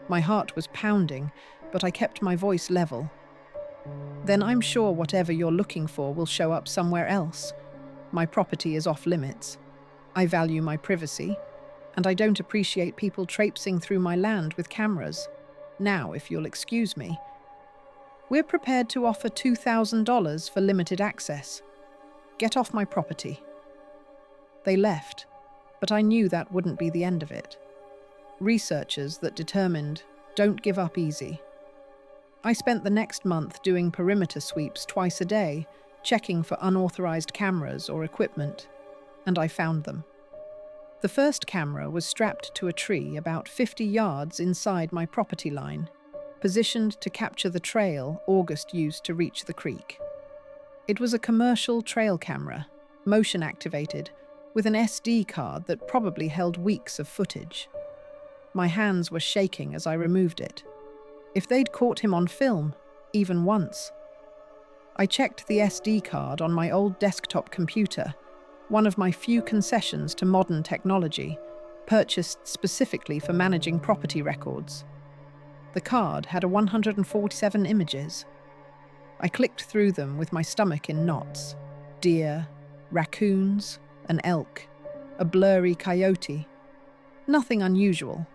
Speaker 1: My heart was pounding, but I kept my voice level. Then I'm sure whatever you're looking for will show up somewhere else. My property is off limits. I value my privacy, and I don't appreciate people traipsing through my land with cameras. Now, if you'll excuse me, we're prepared to offer $2,000 for limited access. Get off my property. They left, but I knew that wouldn't be the end of it. Researchers that determined don't give up easy. I spent the next month doing perimeter sweeps twice a day, checking for unauthorized cameras or equipment, and I found them. The first camera was strapped to a tree about 50 yards inside my property line, positioned to capture the trail August used to reach the creek. It was a commercial trail camera, motion-activated, with an SD card that probably held weeks of footage. My hands were shaking as I removed it. If they'd caught him on film, even once. I checked the SD card on my old desktop computer, one of my few concessions to modern technology, purchased specifically for managing property records. The card had 147 images. I clicked through them with my stomach in knots. Deer, raccoons, an elk, a blurry coyote. Nothing unusual,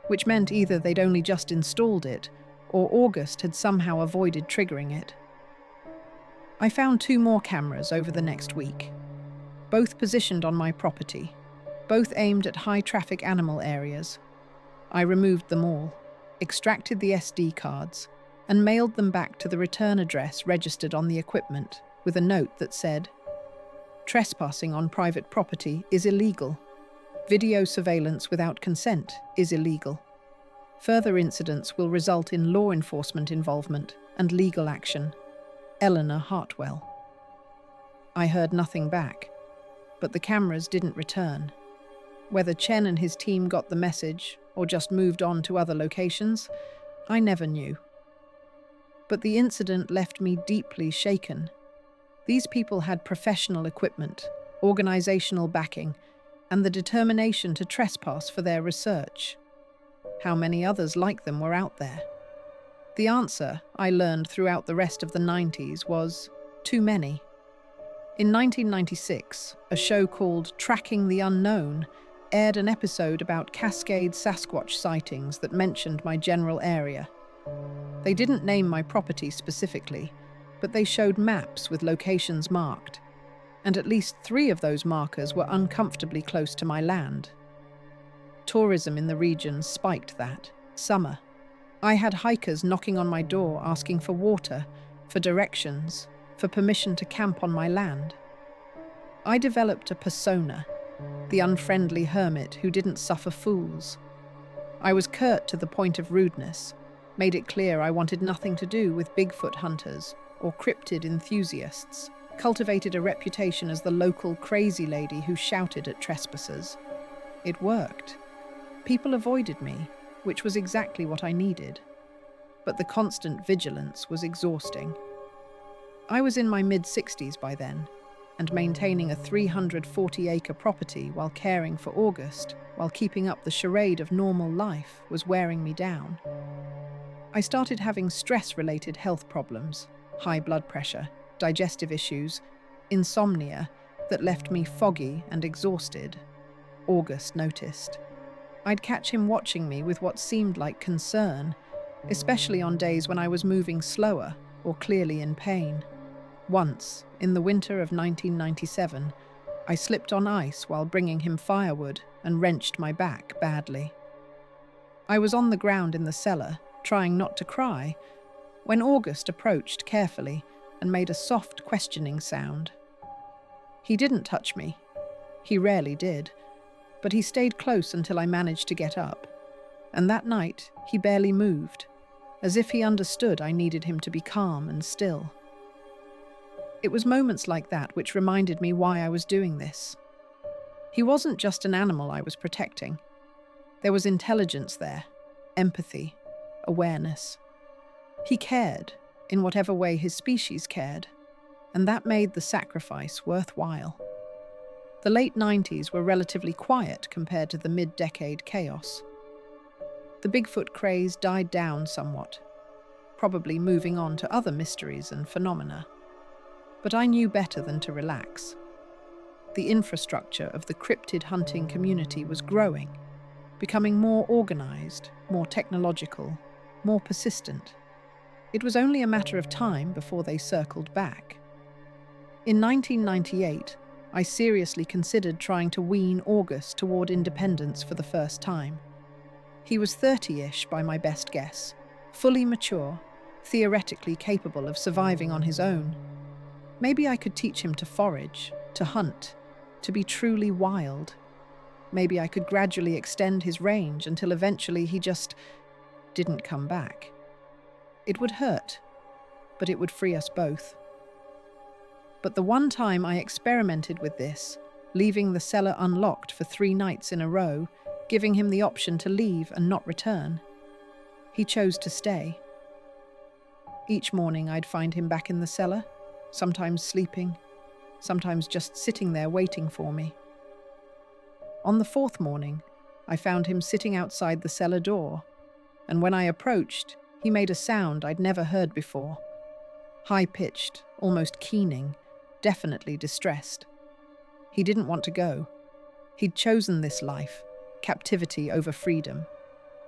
Speaker 1: which meant either they'd only just installed it, or August had somehow avoided triggering it. I found 2 more cameras over the next week, both positioned on my property, both aimed at high-traffic animal areas. I removed them all, extracted the SD cards, and mailed them back to the return address registered on the equipment with a note that said, "Trespassing on private property is illegal. Video surveillance without consent is illegal. Further incidents will result in law enforcement involvement and legal action. Eleanor Hartwell." I heard nothing back, but the cameras didn't return. Whether Chen and his team got the message or just moved on to other locations, I never knew. But the incident left me deeply shaken. These people had professional equipment, organizational backing, and the determination to trespass for their research. How many others like them were out there? The answer, I learned throughout the rest of the 90s, was too many. In 1996, a show called Tracking the Unknown aired an episode about Cascades Sasquatch sightings that mentioned my general area. They didn't name my property specifically, but they showed maps with locations marked, and at least 3 of those markers were uncomfortably close to my land. Tourism in the region spiked that summer. I had hikers knocking on my door asking for water, for directions, for permission to camp on my land. I developed a persona, the unfriendly hermit who didn't suffer fools. I was curt to the point of rudeness, made it clear I wanted nothing to do with Bigfoot hunters or cryptid enthusiasts, cultivated a reputation as the local crazy lady who shouted at trespassers. It worked. People avoided me, which was exactly what I needed. But the constant vigilance was exhausting. I was in my mid-60s by then, and maintaining a 340-acre property while caring for August, while keeping up the charade of normal life, was wearing me down. I started having stress-related health problems, high blood pressure, digestive issues, insomnia that left me foggy and exhausted. August noticed. I'd catch him watching me with what seemed like concern, especially on days when I was moving slower or clearly in pain. Once, in the winter of 1997, I slipped on ice while bringing him firewood and wrenched my back badly. I was on the ground in the cellar, trying not to cry, when August approached carefully and made a soft, questioning sound. He didn't touch me. He rarely did, but he stayed close until I managed to get up. And that night, he barely moved, as if he understood I needed him to be calm and still. It was moments like that which reminded me why I was doing this. He wasn't just an animal I was protecting. There was intelligence there, empathy, awareness. He cared, in whatever way his species cared, and that made the sacrifice worthwhile. The late 90s were relatively quiet compared to the mid-decade chaos. The Bigfoot craze died down somewhat, probably moving on to other mysteries and phenomena. But I knew better than to relax. The infrastructure of the cryptid hunting community was growing, becoming more organized, more technological, more persistent. It was only a matter of time before they circled back. In 1998, I seriously considered trying to wean August toward independence for the first time. He was 30-ish by my best guess, fully mature, theoretically capable of surviving on his own. Maybe I could teach him to forage, to hunt, to be truly wild. Maybe I could gradually extend his range until eventually he just didn't come back. It would hurt, but it would free us both. But the one time I experimented with this, leaving the cellar unlocked for 3 nights in a row, giving him the option to leave and not return, he chose to stay. Each morning I'd find him back in the cellar, sometimes sleeping, sometimes just sitting there waiting for me. On the 4th morning, I found him sitting outside the cellar door, and when I approached, he made a sound I'd never heard before. High-pitched, almost keening, definitely distressed. He didn't want to go. He'd chosen this life, captivity over freedom,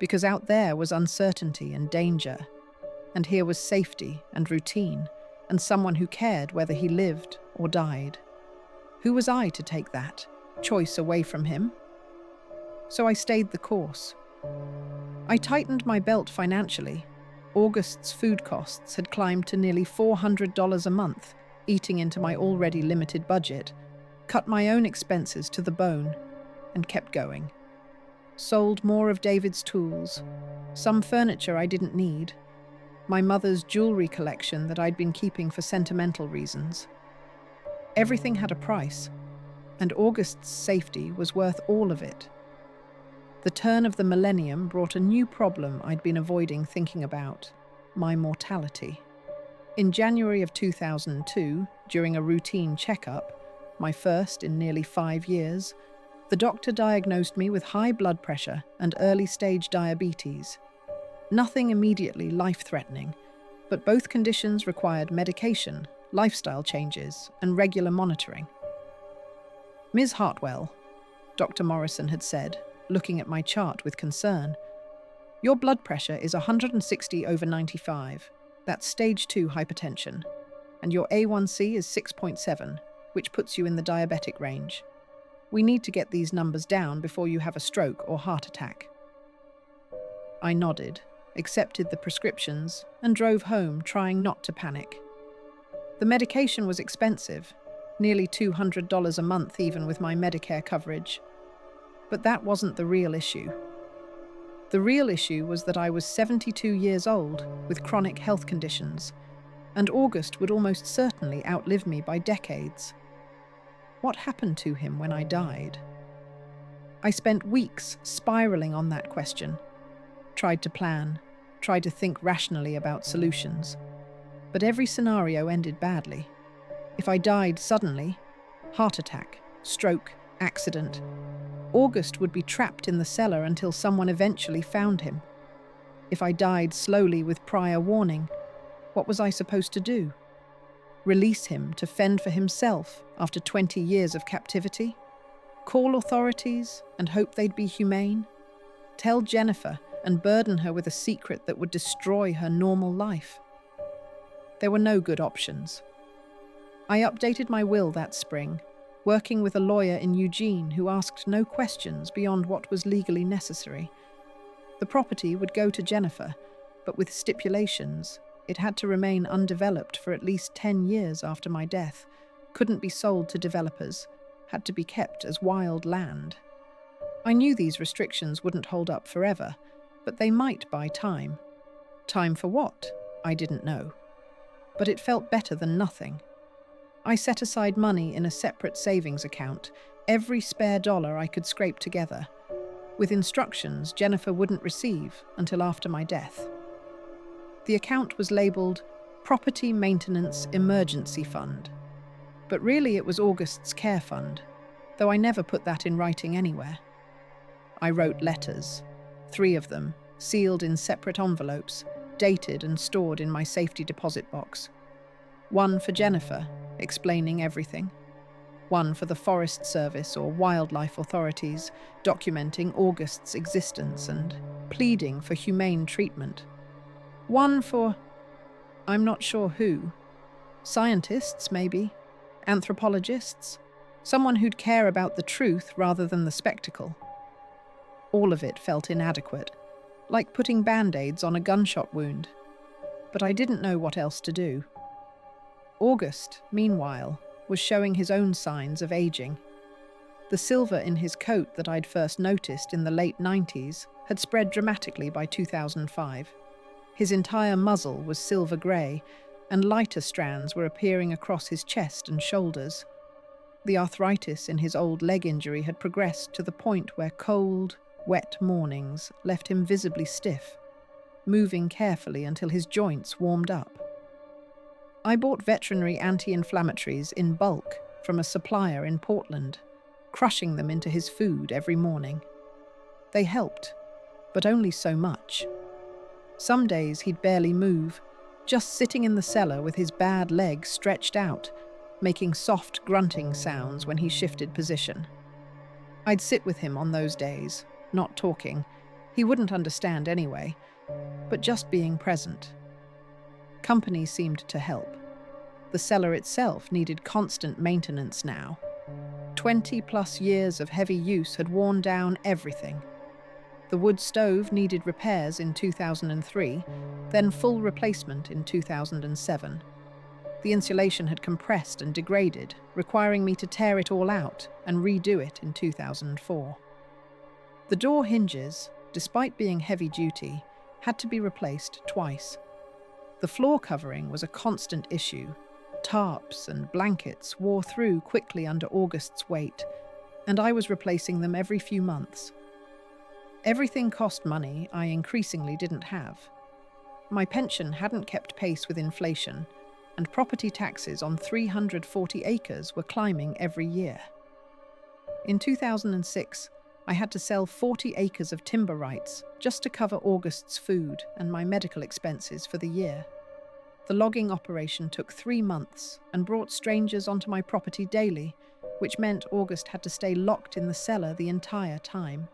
Speaker 1: because out there was uncertainty and danger, and here was safety and routine, and someone who cared whether he lived or died. Who was I to take that choice away from him? So I stayed the course, I tightened my belt financially. August's food costs had climbed to nearly $400 a month, eating into my already limited budget, cut my own expenses to the bone, and kept going. Sold more of David's tools, some furniture I didn't need, my mother's jewelry collection that I'd been keeping for sentimental reasons. Everything had a price, and August's safety was worth all of it. The turn of the millennium brought a new problem I'd been avoiding thinking about: my mortality. In January of 2002, during a routine checkup, my first in nearly 5 years, the doctor diagnosed me with high blood pressure and early-stage diabetes. Nothing immediately life-threatening, but both conditions required medication, lifestyle changes, and regular monitoring. "Ms. Hartwell," Dr. Morrison had said, looking at my chart with concern, "your blood pressure is 160 over 95. That's stage 2 hypertension. And your A1C is 6.7, which puts you in the diabetic range. We need to get these numbers down before you have a stroke or heart attack." I nodded, accepted the prescriptions, and drove home, trying not to panic. The medication was expensive, nearly $200 a month even with my Medicare coverage. But that wasn't the real issue. The real issue was that I was 72 years old with chronic health conditions, and August would almost certainly outlive me by decades. What happened to him when I died? I spent weeks spiraling on that question. Tried to plan, tried to think rationally about solutions. But every scenario ended badly. If I died suddenly, heart attack, stroke, accident, August would be trapped in the cellar until someone eventually found him. If I died slowly with prior warning, what was I supposed to do? Release him to fend for himself after 20 years of captivity? Call authorities and hope they'd be humane? Tell Jennifer and burden her with a secret that would destroy her normal life? There were no good options. I updated my will that spring, working with a lawyer in Eugene who asked no questions beyond what was legally necessary. The property would go to Jennifer, but with stipulations. It had to remain undeveloped for at least 10 years after my death, couldn't be sold to developers, had to be kept as wild land. I knew these restrictions wouldn't hold up forever, but they might buy time. Time for what? I didn't know. But it felt better than nothing. I set aside money in a separate savings account, every spare dollar I could scrape together, with instructions Jennifer wouldn't receive until after my death. The account was labelled Property Maintenance Emergency Fund, but really it was August's care fund, though I never put that in writing anywhere. I wrote letters, 3 of them, sealed in separate envelopes, dated and stored in my safety deposit box. One for Jennifer, explaining everything. One for the Forest Service or wildlife authorities, documenting August's existence and pleading for humane treatment. One for, I'm not sure who. Scientists, maybe. Anthropologists. Someone who'd care about the truth rather than the spectacle. All of it felt inadequate, like putting band-aids on a gunshot wound. But I didn't know what else to do. August, meanwhile, was showing his own signs of aging. The silver in his coat that I'd first noticed in the late 90s had spread dramatically by 2005. His entire muzzle was silver grey, and lighter strands were appearing across his chest and shoulders. The arthritis in his old leg injury had progressed to the point where cold, wet mornings left him visibly stiff, moving carefully until his joints warmed up. I bought veterinary anti-inflammatories in bulk from a supplier in Portland, crushing them into his food every morning. They helped, but only so much. Some days he'd barely move, just sitting in the cellar with his bad leg stretched out, making soft grunting sounds when he shifted position. I'd sit with him on those days, not talking. He wouldn't understand anyway, but just being present. Company seemed to help. The cellar itself needed constant maintenance now. 20+ years of heavy use had worn down everything. The wood stove needed repairs in 2003, then full replacement in 2007. The insulation had compressed and degraded, requiring me to tear it all out and redo it in 2004. The door hinges, despite being heavy-duty, had to be replaced twice. The floor covering was a constant issue. Tarps and blankets wore through quickly under August's weight, and I was replacing them every few months. Everything cost money I increasingly didn't have. My pension hadn't kept pace with inflation, and property taxes on 340 acres were climbing every year. In 2006, I had to sell 40 acres of timber rights just to cover August's food and my medical expenses for the year. The logging operation took 3 months and brought strangers onto my property daily, which meant August had to stay locked in the cellar the entire time.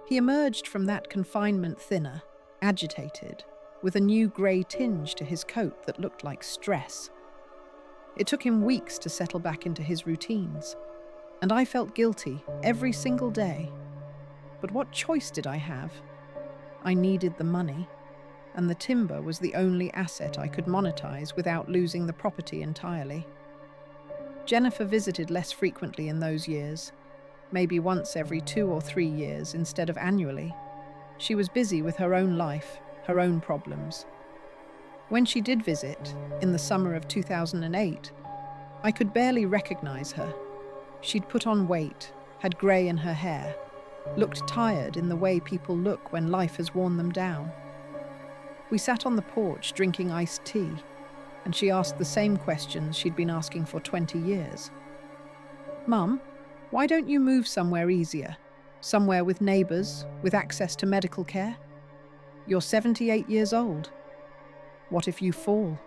Speaker 1: He emerged from that confinement thinner, agitated, with a new grey tinge to his coat that looked like stress. It took him weeks to settle back into his routines, and I felt guilty every single day. But what choice did I have? I needed the money, and the timber was the only asset I could monetize without losing the property entirely. Jennifer visited less frequently in those years, maybe once every 2 or 3 years instead of annually. She was busy with her own life, her own problems. When she did visit, in the summer of 2008, I could barely recognize her. She'd put on weight, had grey in her hair, looked tired in the way people look when life has worn them down. We sat on the porch drinking iced tea, and she asked the same questions she'd been asking for 20 years. "Mum, why don't you move somewhere easier? Somewhere with neighbours, with access to medical care? You're 78 years old. What if you fall?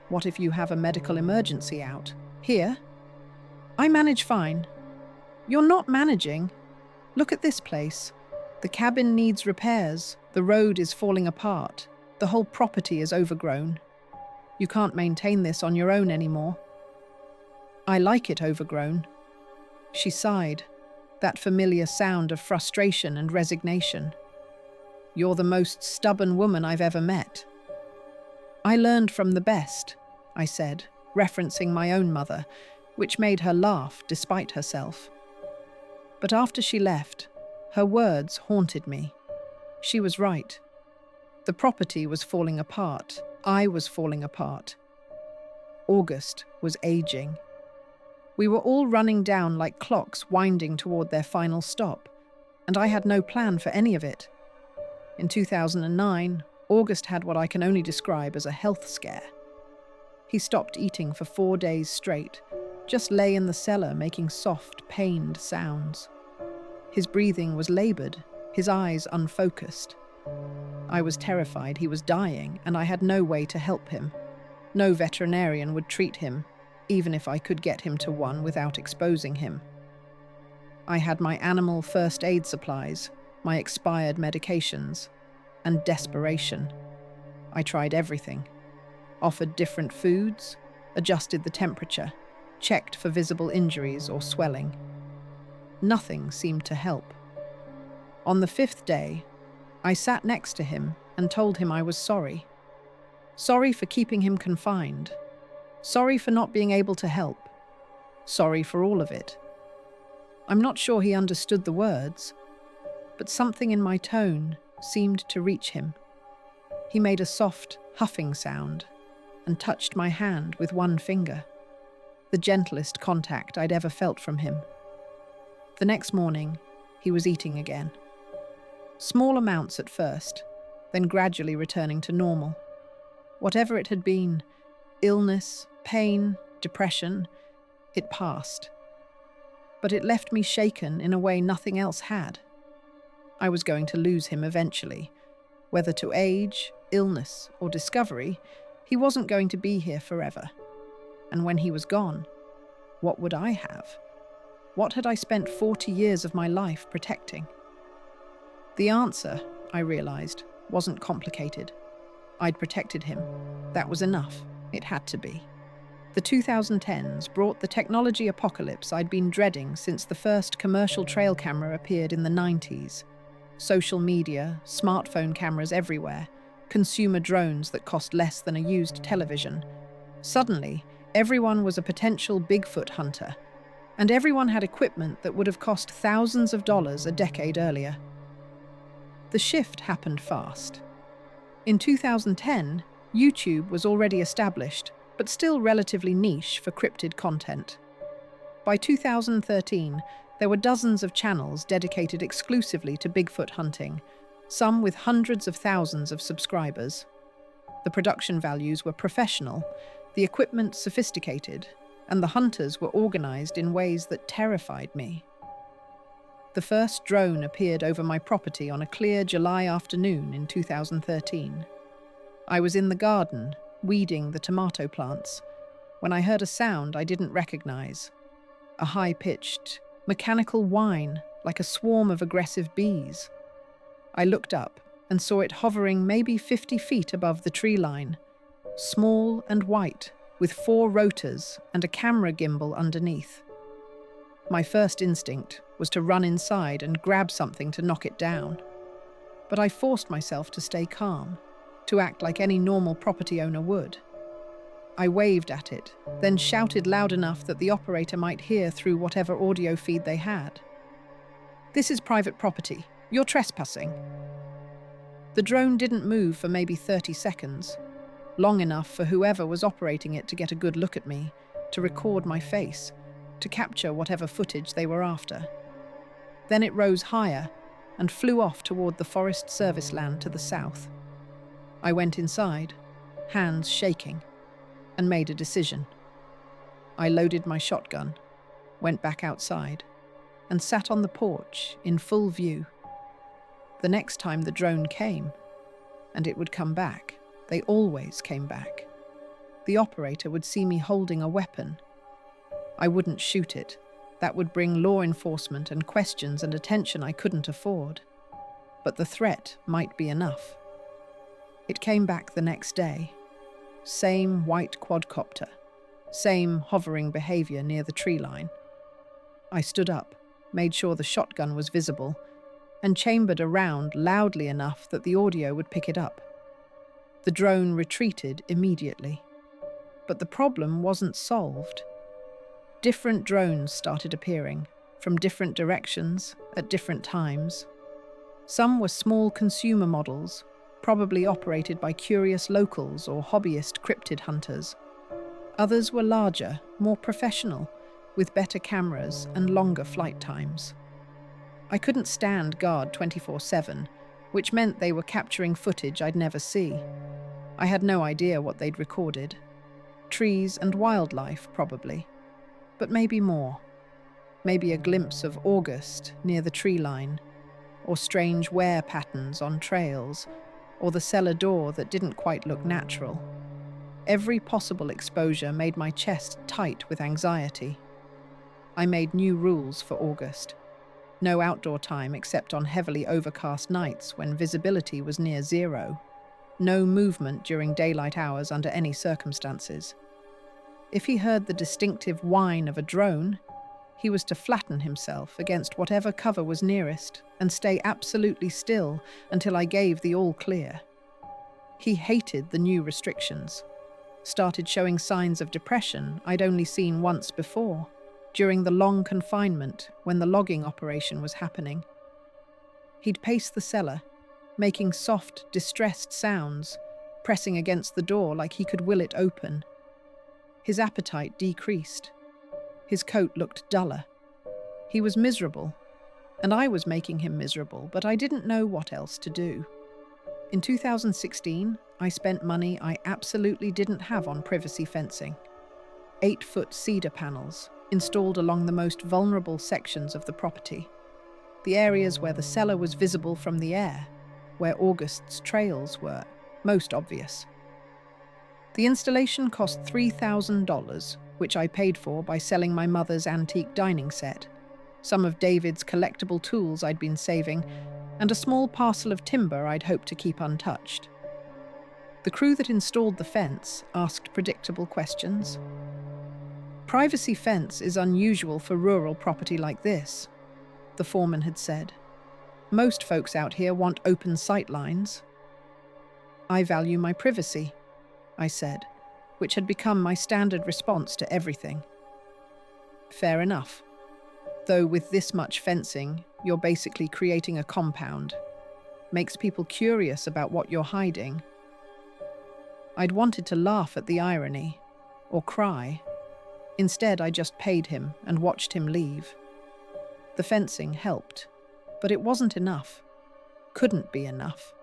Speaker 1: What if you have a medical emergency out? Here? I manage fine. You're not managing. Look at this place. The cabin needs repairs. The road is falling apart. The whole property is overgrown. You can't maintain this on your own anymore." "I like it overgrown." She sighed, that familiar sound of frustration and resignation. "You're the most stubborn woman I've ever met." "I learned from the best," I said, referencing my own mother, which made her laugh despite herself. But after she left, her words haunted me. She was right. The property was falling apart. I was falling apart. August was aging. We were all running down like clocks winding toward their final stop, and I had no plan for any of it. In 2009, August had what I can only describe as a health scare. He stopped eating for 4 days straight, just lay in the cellar making soft, pained sounds. His breathing was laboured, his eyes unfocused. I was terrified he was dying, and I had no way to help him. No veterinarian would treat him, even if I could get him to one without exposing him. I had my animal first aid supplies, my expired medications, and desperation. I tried everything. Offered different foods, adjusted the temperature, checked for visible injuries or swelling. Nothing seemed to help. On the 5th day, I sat next to him and told him I was sorry. Sorry for keeping him confined. Sorry for not being able to help. Sorry for all of it. I'm not sure he understood the words, but something in my tone seemed to reach him. He made a soft, huffing sound and touched my hand with one finger, the gentlest contact I'd ever felt from him. The next morning, he was eating again. Small amounts at first, then gradually returning to normal. Whatever it had been, illness, pain, depression, it passed. But it left me shaken in a way nothing else had. I was going to lose him eventually. Whether to age, illness, or discovery, he wasn't going to be here forever. And when he was gone, what would I have? What had I spent 40 years of my life protecting? The answer, I realized, wasn't complicated. I'd protected him. That was enough. It had to be. The 2010s brought the technology apocalypse I'd been dreading since the first commercial trail camera appeared in the 90s. Social media, smartphone cameras everywhere, consumer drones that cost less than a used television. Suddenly, everyone was a potential Bigfoot hunter, and everyone had equipment that would have cost thousands of dollars a decade earlier. The shift happened fast. In 2010, YouTube was already established, but still relatively niche for cryptid content. By 2013, there were dozens of channels dedicated exclusively to Bigfoot hunting, some with hundreds of thousands of subscribers. The production values were professional, the equipment sophisticated, and the hunters were organized in ways that terrified me. The first drone appeared over my property on a clear July afternoon in 2013. I was in the garden, weeding the tomato plants, when I heard a sound I didn't recognize. A high-pitched, mechanical whine, like a swarm of aggressive bees. I looked up and saw it hovering maybe 50 feet above the tree line, small and white, with 4 rotors and a camera gimbal underneath. My first instinct was to run inside and grab something to knock it down. But I forced myself to stay calm, to act like any normal property owner would. I waved at it, then shouted loud enough that the operator might hear through whatever audio feed they had. "This is private property. You're trespassing." The drone didn't move for maybe 30 seconds, long enough for whoever was operating it to get a good look at me, to record my face, to capture whatever footage they were after. Then it rose higher and flew off toward the Forest Service land to the south. I went inside, hands shaking, and made a decision. I loaded my shotgun, went back outside, and sat on the porch in full view. The next time the drone came, and it would come back, they always came back, the operator would see me holding a weapon. I wouldn't shoot it. That would bring law enforcement and questions and attention I couldn't afford. But the threat might be enough. It came back the next day. Same white quadcopter, same hovering behavior near the tree line. I stood up, made sure the shotgun was visible, and chambered a round loudly enough that the audio would pick it up. The drone retreated immediately. But the problem wasn't solved. Different drones started appearing, from different directions, at different times. Some were small consumer models, probably operated by curious locals or hobbyist cryptid hunters. Others were larger, more professional, with better cameras and longer flight times. I couldn't stand guard 24/7, which meant they were capturing footage I'd never see. I had no idea what they'd recorded. Trees and wildlife, probably. But maybe more. Maybe a glimpse of August near the tree line, or strange wear patterns on trails, or the cellar door that didn't quite look natural. Every possible exposure made my chest tight with anxiety. I made new rules for August. No outdoor time except on heavily overcast nights when visibility was near zero. No movement during daylight hours under any circumstances. If he heard the distinctive whine of a drone, he was to flatten himself against whatever cover was nearest and stay absolutely still until I gave the all clear. He hated the new restrictions, started showing signs of depression I'd only seen once before, during the long confinement when the logging operation was happening. He'd pace the cellar, making soft, distressed sounds, pressing against the door like he could will it open. His appetite decreased. His coat looked duller. He was miserable, and I was making him miserable, but I didn't know what else to do. In 2016, I spent money I absolutely didn't have on privacy fencing. 8-foot cedar panels installed along the most vulnerable sections of the property. The areas where the cellar was visible from the air, where August's trails were most obvious. The installation cost $3,000, which I paid for by selling my mother's antique dining set, some of David's collectible tools I'd been saving, and a small parcel of timber I'd hoped to keep untouched. The crew that installed the fence asked predictable questions. "Privacy fence is unusual for rural property like this," the foreman had said. Most folks out here want open sight lines. I value my privacy, I said, which had become my standard response to everything. Fair enough. Though with this much fencing, you're basically creating a compound. Makes people curious about what you're hiding. I'd wanted to laugh at the irony, or cry. Instead, I just paid him and watched him leave. The fencing helped, but it wasn't enough. Couldn't be enough.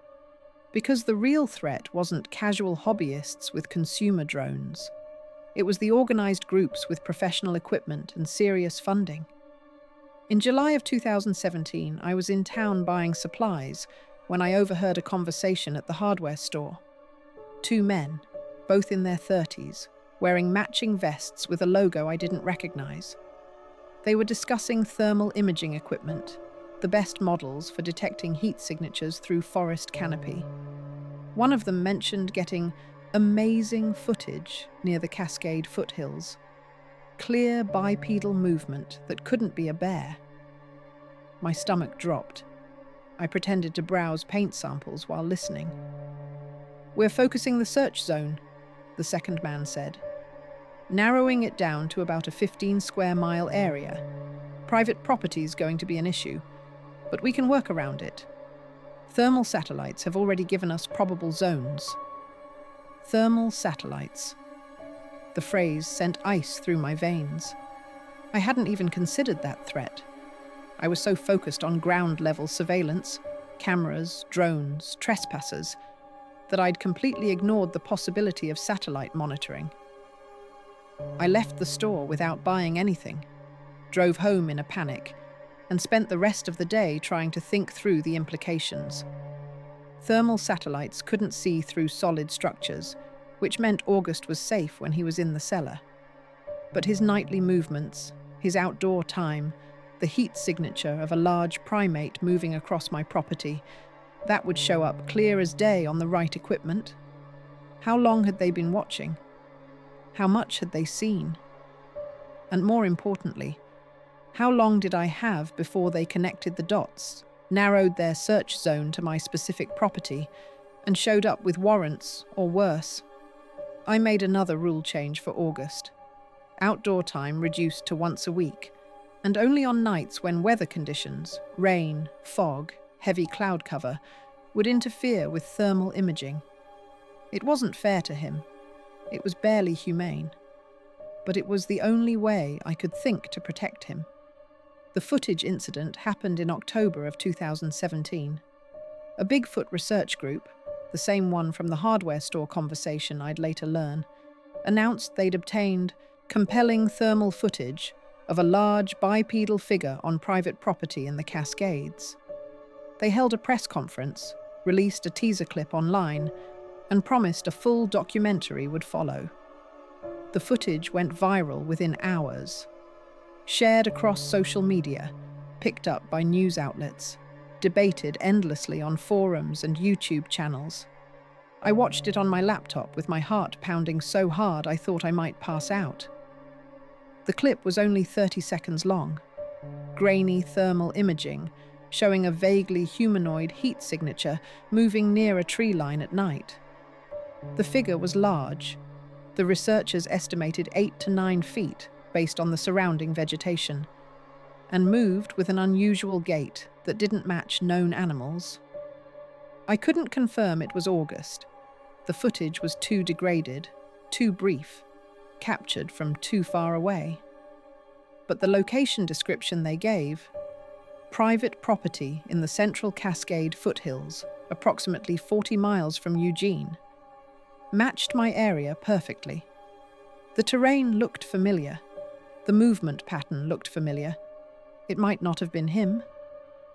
Speaker 1: Because the real threat wasn't casual hobbyists with consumer drones. It was the organized groups with professional equipment and serious funding. In July of 2017, I was in town buying supplies when I overheard a conversation at the hardware store. Two men, both in their 30s, wearing matching vests with a logo I didn't recognize. They were discussing thermal imaging equipment, the best models for detecting heat signatures through forest canopy. One of them mentioned getting amazing footage near the Cascade foothills. Clear bipedal movement that couldn't be a bear. My stomach dropped. I pretended to browse paint samples while listening. "We're focusing the search zone," the second man said, "narrowing it down to about a 15-square-mile area. Private property's going to be an issue, but we can work around it. Thermal satellites have already given us probable zones." Thermal satellites. The phrase sent ice through my veins. I hadn't even considered that threat. I was so focused on ground-level surveillance, cameras, drones, trespassers, that I'd completely ignored the possibility of satellite monitoring. I left the store without buying anything, drove home in a panic, and spent the rest of the day trying to think through the implications. Thermal satellites couldn't see through solid structures, which meant August was safe when he was in the cellar. But his nightly movements, his outdoor time, the heat signature of a large primate moving across my property, that would show up clear as day on the right equipment. How long had they been watching? How much had they seen? And more importantly, how long did I have before they connected the dots, narrowed their search zone to my specific property, and showed up with warrants, or worse? I made another rule change for August. Outdoor time reduced to once a week, and only on nights when weather conditions, rain, fog, heavy cloud cover, would interfere with thermal imaging. It wasn't fair to him. It was barely humane. But it was the only way I could think to protect him. The footage incident happened in October of 2017. A Bigfoot research group, the same one from the hardware store conversation I'd later learn, announced they'd obtained compelling thermal footage of a large bipedal figure on private property in the Cascades. They held a press conference, released a teaser clip online, and promised a full documentary would follow. The footage went viral within hours. Shared across social media, picked up by news outlets, debated endlessly on forums and YouTube channels. I watched it on my laptop with my heart pounding so hard I thought I might pass out. The clip was only 30 seconds long. Grainy thermal imaging, showing a vaguely humanoid heat signature moving near a tree line at night. The figure was large. The researchers estimated 8 to 9 feet based on the surrounding vegetation, and moved with an unusual gait that didn't match known animals. I couldn't confirm it was August. The footage was too degraded, too brief, captured from too far away. But the location description they gave, private property in the central Cascade foothills, approximately 40 miles from Eugene, matched my area perfectly. The terrain looked familiar. The movement pattern looked familiar. It might not have been him.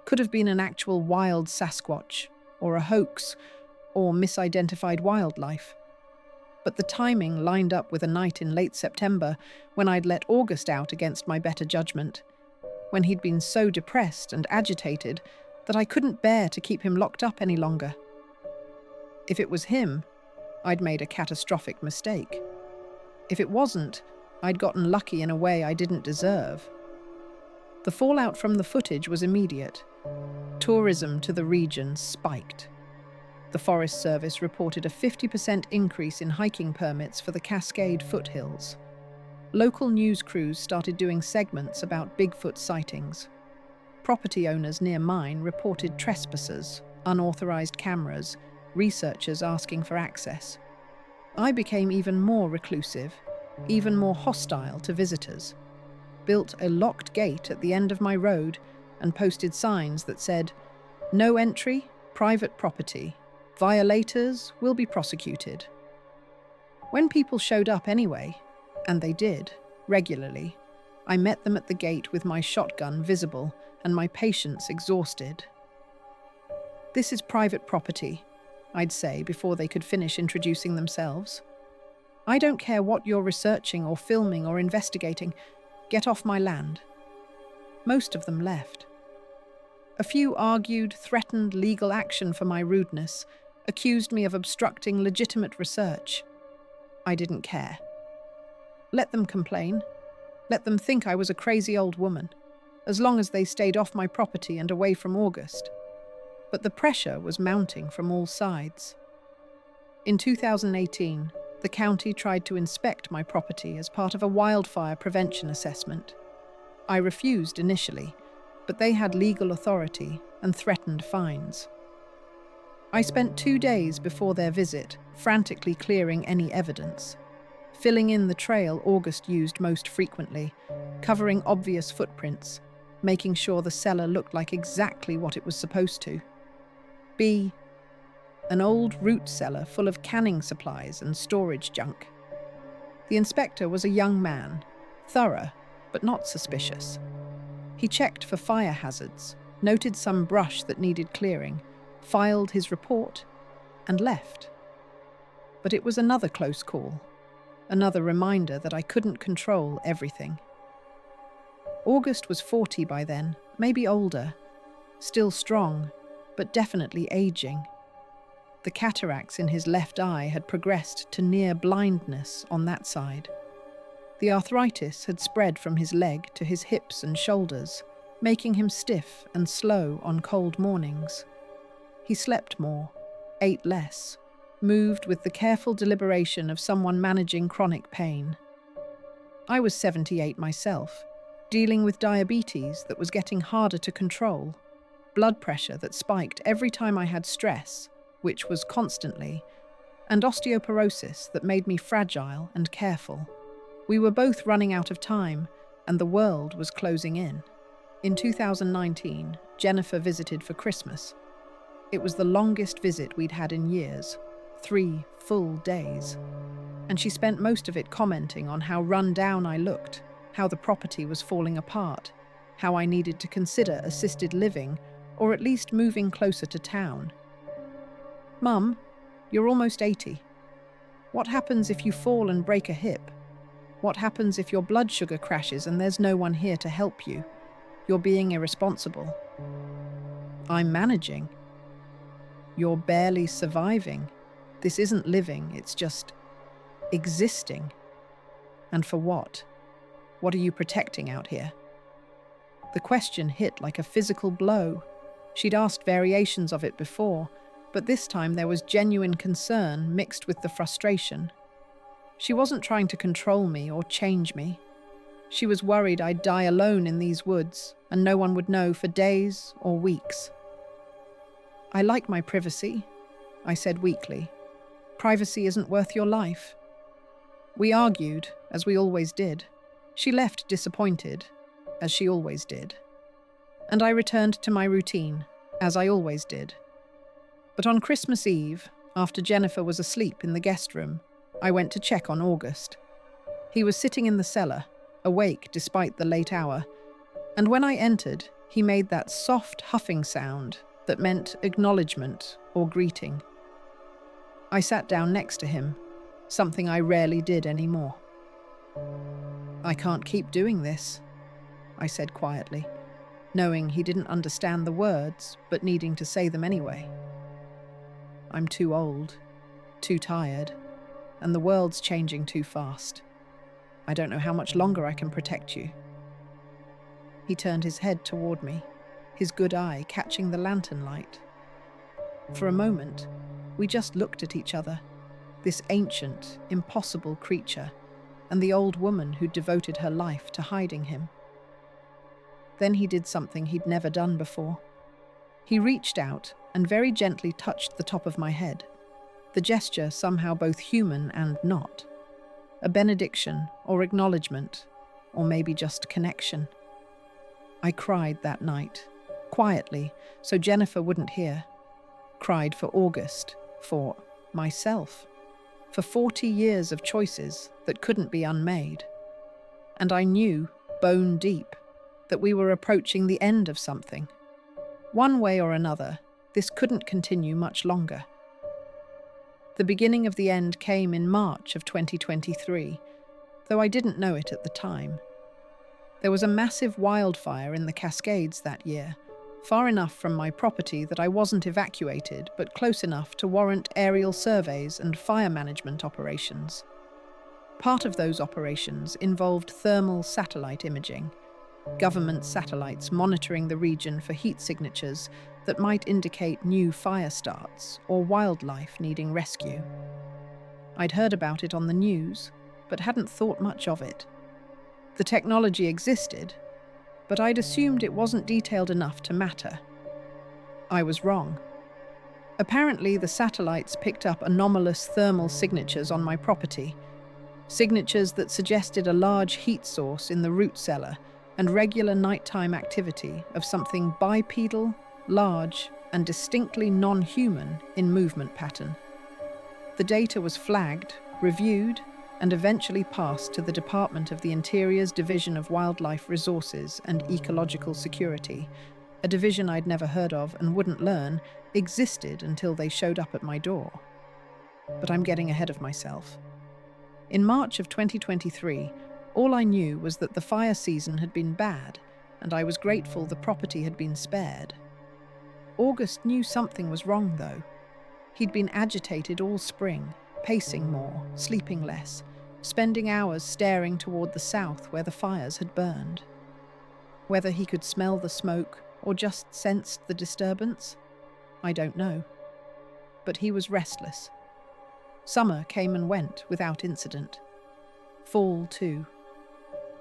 Speaker 1: Could have been an actual wild Sasquatch, or a hoax, or misidentified wildlife. But the timing lined up with a night in late September when I'd let August out against my better judgment, when he'd been so depressed and agitated that I couldn't bear to keep him locked up any longer. If it was him, I'd made a catastrophic mistake. If it wasn't, I'd gotten lucky in a way I didn't deserve. The fallout from the footage was immediate. Tourism to the region spiked. The Forest Service reported a 50% increase in hiking permits for the Cascade foothills. Local news crews started doing segments about Bigfoot sightings. Property owners near mine reported trespassers, unauthorized cameras, researchers asking for access. I became even more reclusive, even more hostile to visitors. Built a locked gate at the end of my road and posted signs that said, "No entry, private property. Violators will be prosecuted." When people showed up anyway, and they did, regularly, I met them at the gate with my shotgun visible and my patience exhausted. "This is private property," I'd say before they could finish introducing themselves. "I don't care what you're researching or filming or investigating. Get off my land." Most of them left. A few argued, threatened legal action for my rudeness, accused me of obstructing legitimate research. I didn't care. Let them complain. Let them think I was a crazy old woman, as long as they stayed off my property and away from August. But the pressure was mounting from all sides. In 2018, the county tried to inspect my property as part of a wildfire prevention assessment. I refused initially, but they had legal authority and threatened fines. I spent 2 days before their visit frantically clearing any evidence, filling in the trail August used most frequently, covering obvious footprints, making sure the cellar looked like exactly what it was supposed to. An old root cellar full of canning supplies and storage junk. The inspector was a young man, thorough but not suspicious. He checked for fire hazards, noted some brush that needed clearing, filed his report, and left. But it was another close call, another reminder that I couldn't control everything. August was 40 by then, maybe older, still strong, but definitely aging. The cataracts in his left eye had progressed to near blindness on that side. The arthritis had spread from his leg to his hips and shoulders, making him stiff and slow on cold mornings. He slept more, ate less, moved with the careful deliberation of someone managing chronic pain. I was 78 myself, dealing with diabetes that was getting harder to control, blood pressure that spiked every time I had stress, which was constantly, and osteoporosis that made me fragile and careful. We were both running out of time, and the world was closing in. In 2019, Jennifer visited for Christmas. It was the longest visit we'd had in years, 3 full days. And she spent most of it commenting on how run down I looked, how the property was falling apart, how I needed to consider assisted living, or at least moving closer to town. "Mum, you're almost 80. What happens if you fall and break a hip? What happens if your blood sugar crashes and there's no one here to help you? You're being irresponsible." "I'm managing." "You're barely surviving. This isn't living, it's just existing. And for what? What are you protecting out here?" The question hit like a physical blow. She'd asked variations of it before, but this time there was genuine concern mixed with the frustration. She wasn't trying to control me or change me. She was worried I'd die alone in these woods and no one would know for days or weeks. "I like my privacy," I said weakly. "Privacy isn't worth your life." We argued, as we always did. She left disappointed, as she always did. And I returned to my routine, as I always did. But on Christmas Eve, after Jennifer was asleep in the guest room, I went to check on August. He was sitting in the cellar, awake despite the late hour, and when I entered, he made that soft huffing sound that meant acknowledgement or greeting. I sat down next to him, something I rarely did anymore. "I can't keep doing this," I said quietly, knowing he didn't understand the words, but needing to say them anyway. "I'm too old, too tired, and the world's changing too fast. I don't know how much longer I can protect you." He turned his head toward me, his good eye catching the lantern light. For a moment, we just looked at each other, this ancient, impossible creature, and the old woman who'd devoted her life to hiding him. Then he did something he'd never done before. He reached out and very gently touched the top of my head, the gesture somehow both human and not. A benediction or acknowledgement, or maybe just connection. I cried that night, quietly, so Jennifer wouldn't hear. Cried for August, for myself, for 40 years of choices that couldn't be unmade. And I knew, bone deep, that we were approaching the end of something. One way or another, this couldn't continue much longer. The beginning of the end came in March of 2023, though I didn't know it at the time. There was a massive wildfire in the Cascades that year, far enough from my property that I wasn't evacuated, but close enough to warrant aerial surveys and fire management operations. Part of those operations involved thermal satellite imaging, government satellites monitoring the region for heat signatures that might indicate new fire starts or wildlife needing rescue. I'd heard about it on the news, but hadn't thought much of it. The technology existed, but I'd assumed it wasn't detailed enough to matter. I was wrong. Apparently, the satellites picked up anomalous thermal signatures on my property, signatures that suggested a large heat source in the root cellar and regular nighttime activity of something bipedal, large, and distinctly non-human in movement pattern. The data was flagged, reviewed, and eventually passed to the Department of the Interior's Division of Wildlife Resources and Ecological Security, a division I'd never heard of and wouldn't learn existed until they showed up at my door. But I'm getting ahead of myself. In March of 2023, all I knew was that the fire season had been bad, and I was grateful the property had been spared. August knew something was wrong, though. He'd been agitated all spring, pacing more, sleeping less, spending hours staring toward the south where the fires had burned. Whether he could smell the smoke or just sensed the disturbance, I don't know. But he was restless. Summer came and went without incident. Fall, too.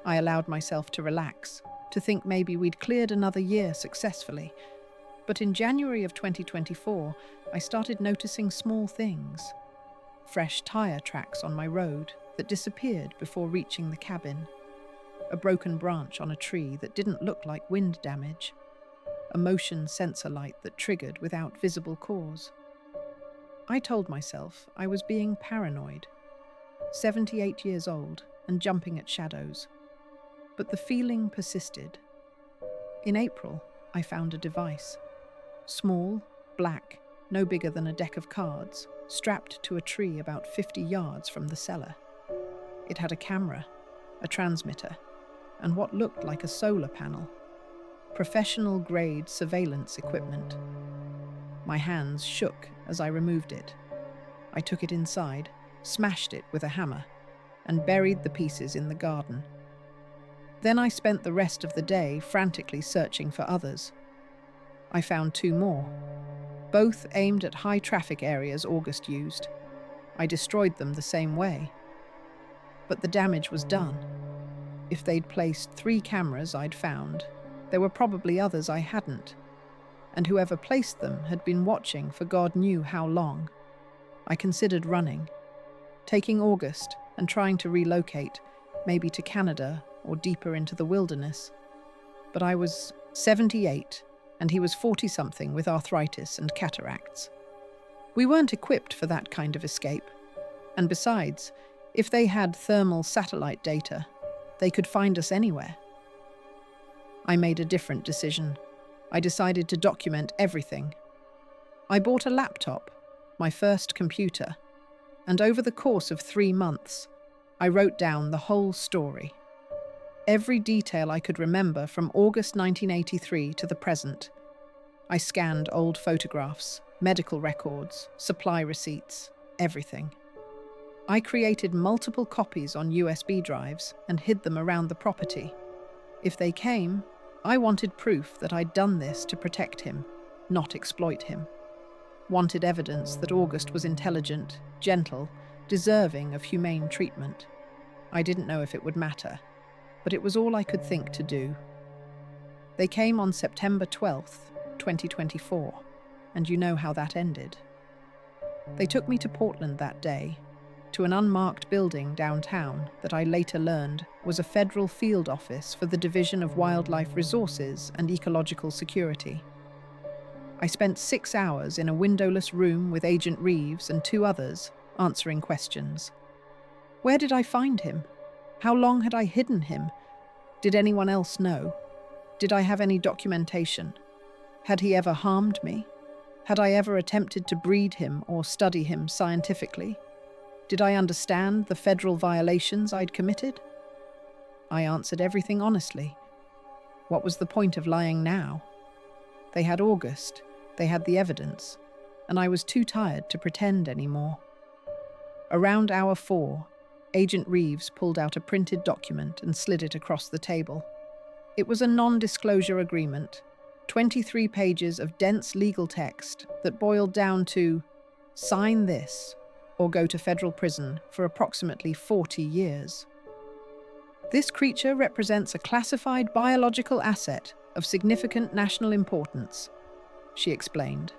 Speaker 1: I allowed myself to relax, to think maybe we'd cleared another year successfully. But in January of 2024, I started noticing small things. Fresh tire tracks on my road that disappeared before reaching the cabin. A broken branch on a tree that didn't look like wind damage. A motion sensor light that triggered without visible cause. I told myself I was being paranoid. 78 years old and jumping at shadows. But the feeling persisted. In April, I found a device. Small, black, no bigger than a deck of cards, strapped to a tree about 50 yards from the cellar. It had a camera, a transmitter, and what looked like a solar panel. Professional-grade surveillance equipment. My hands shook as I removed it. I took it inside, smashed it with a hammer, and buried the pieces in the garden. Then I spent the rest of the day frantically searching for others. I found 2 more, both aimed at high-traffic areas August used. I destroyed them the same way. But the damage was done. If they'd placed 3 cameras I'd found, there were probably others I hadn't. And whoever placed them had been watching for God knew how long. I considered running, taking August and trying to relocate, maybe to Canada or deeper into the wilderness. But I was 78, and he was 40-something with arthritis and cataracts. We weren't equipped for that kind of escape. And besides, if they had thermal satellite data, they could find us anywhere. I made a different decision. I decided to document everything. I bought a laptop, my first computer, and over the course of 3 months, I wrote down the whole story. Every detail I could remember from August 1983 to the present. I scanned old photographs, medical records, supply receipts, everything. I created multiple copies on USB drives and hid them around the property. If they came, I wanted proof that I'd done this to protect him, not exploit him. Wanted evidence that August was intelligent, gentle, deserving of humane treatment. I didn't know if it would matter, but it was all I could think to do. They came on September 12th, 2024, and you know how that ended. They took me to Portland that day, to an unmarked building downtown that I later learned was a federal field office for the Division of Wildlife Resources and Ecological Security. I spent 6 hours in a windowless room with Agent Reeves and 2 others, answering questions. Where did I find him? How long had I hidden him? Did anyone else know? Did I have any documentation? Had he ever harmed me? Had I ever attempted to breed him or study him scientifically? Did I understand the federal violations I'd committed? I answered everything honestly. What was the point of lying now? They had August, they had the evidence, and I was too tired to pretend anymore. Around hour 4, Agent Reeves pulled out a printed document and slid it across the table. It was a non-disclosure agreement, 23 pages of dense legal text that boiled down to sign this or go to federal prison for approximately 40 years. This creature represents a classified biological asset of significant national importance, she explained.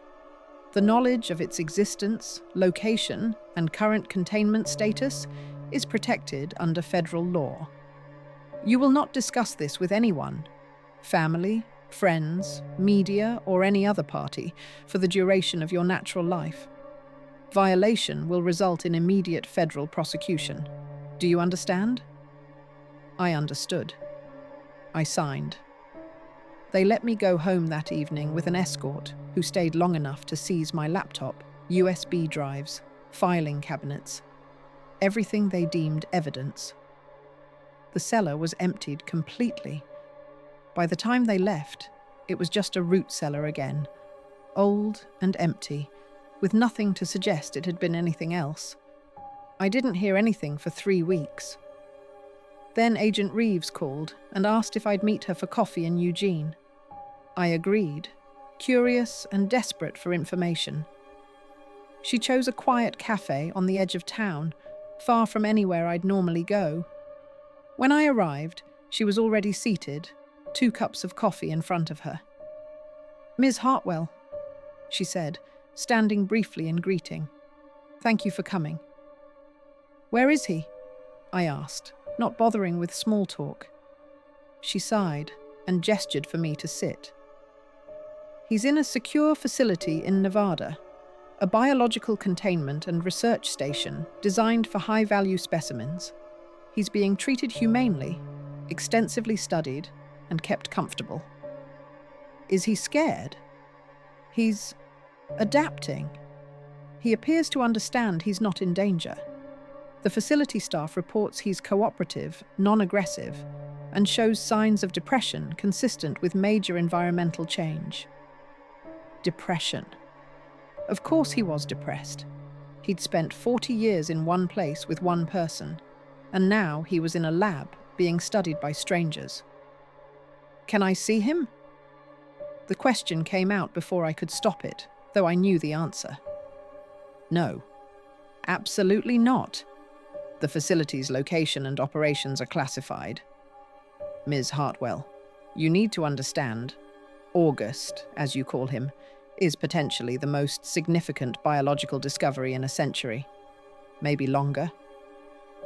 Speaker 1: The knowledge of its existence, location, and current containment status is protected under federal law. You will not discuss this with anyone, family, friends, media, or any other party for the duration of your natural life. Violation will result in immediate federal prosecution. Do you understand? I understood. I signed. They let me go home that evening with an escort who stayed long enough to seize my laptop, USB drives, filing cabinets, everything they deemed evidence. The cellar was emptied completely. By the time they left, it was just a root cellar again, old and empty, with nothing to suggest it had been anything else. I didn't hear anything for 3 weeks. Then Agent Reeves called and asked if I'd meet her for coffee in Eugene. I agreed, curious and desperate for information. She chose a quiet cafe on the edge of town, far from anywhere I'd normally go. When I arrived, she was already seated, 2 cups of coffee in front of her. "Ms. Hartwell," she said, standing briefly in greeting. "Thank you for coming." "Where is he?" I asked, not bothering with small talk. She sighed and gestured for me to sit. "He's in a secure facility in Nevada, a biological containment and research station designed for high-value specimens. He's being treated humanely, extensively studied, and kept comfortable." "Is he scared?" "He's adapting. He appears to understand he's not in danger. The facility staff reports he's cooperative, non-aggressive, and shows signs of depression consistent with major environmental change." Depression. Of course he was depressed. He'd spent 40 years in one place with one person, and now he was in a lab being studied by strangers. "Can I see him?" The question came out before I could stop it, though I knew the answer. No. Absolutely not. The facility's location and operations are classified. Ms. Hartwell, you need to understand, August, as you call him, is potentially the most significant biological discovery in a century, maybe longer.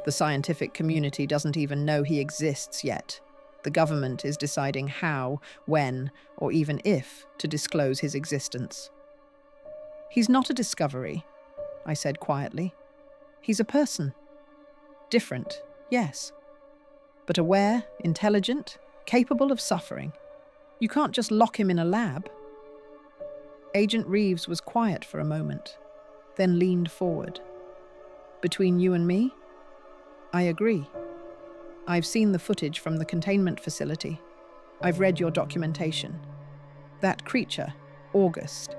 Speaker 1: The scientific community doesn't even know he exists yet. The government is deciding how, when, or even if to disclose his existence. "He's not a discovery," I said quietly. "He's a person. Different, yes. But aware, intelligent, capable of suffering. You can't just lock him in a lab." Agent Reeves was quiet for a moment, then leaned forward. "Between you and me? I agree. I've seen the footage from the containment facility. I've read your documentation. That creature, August,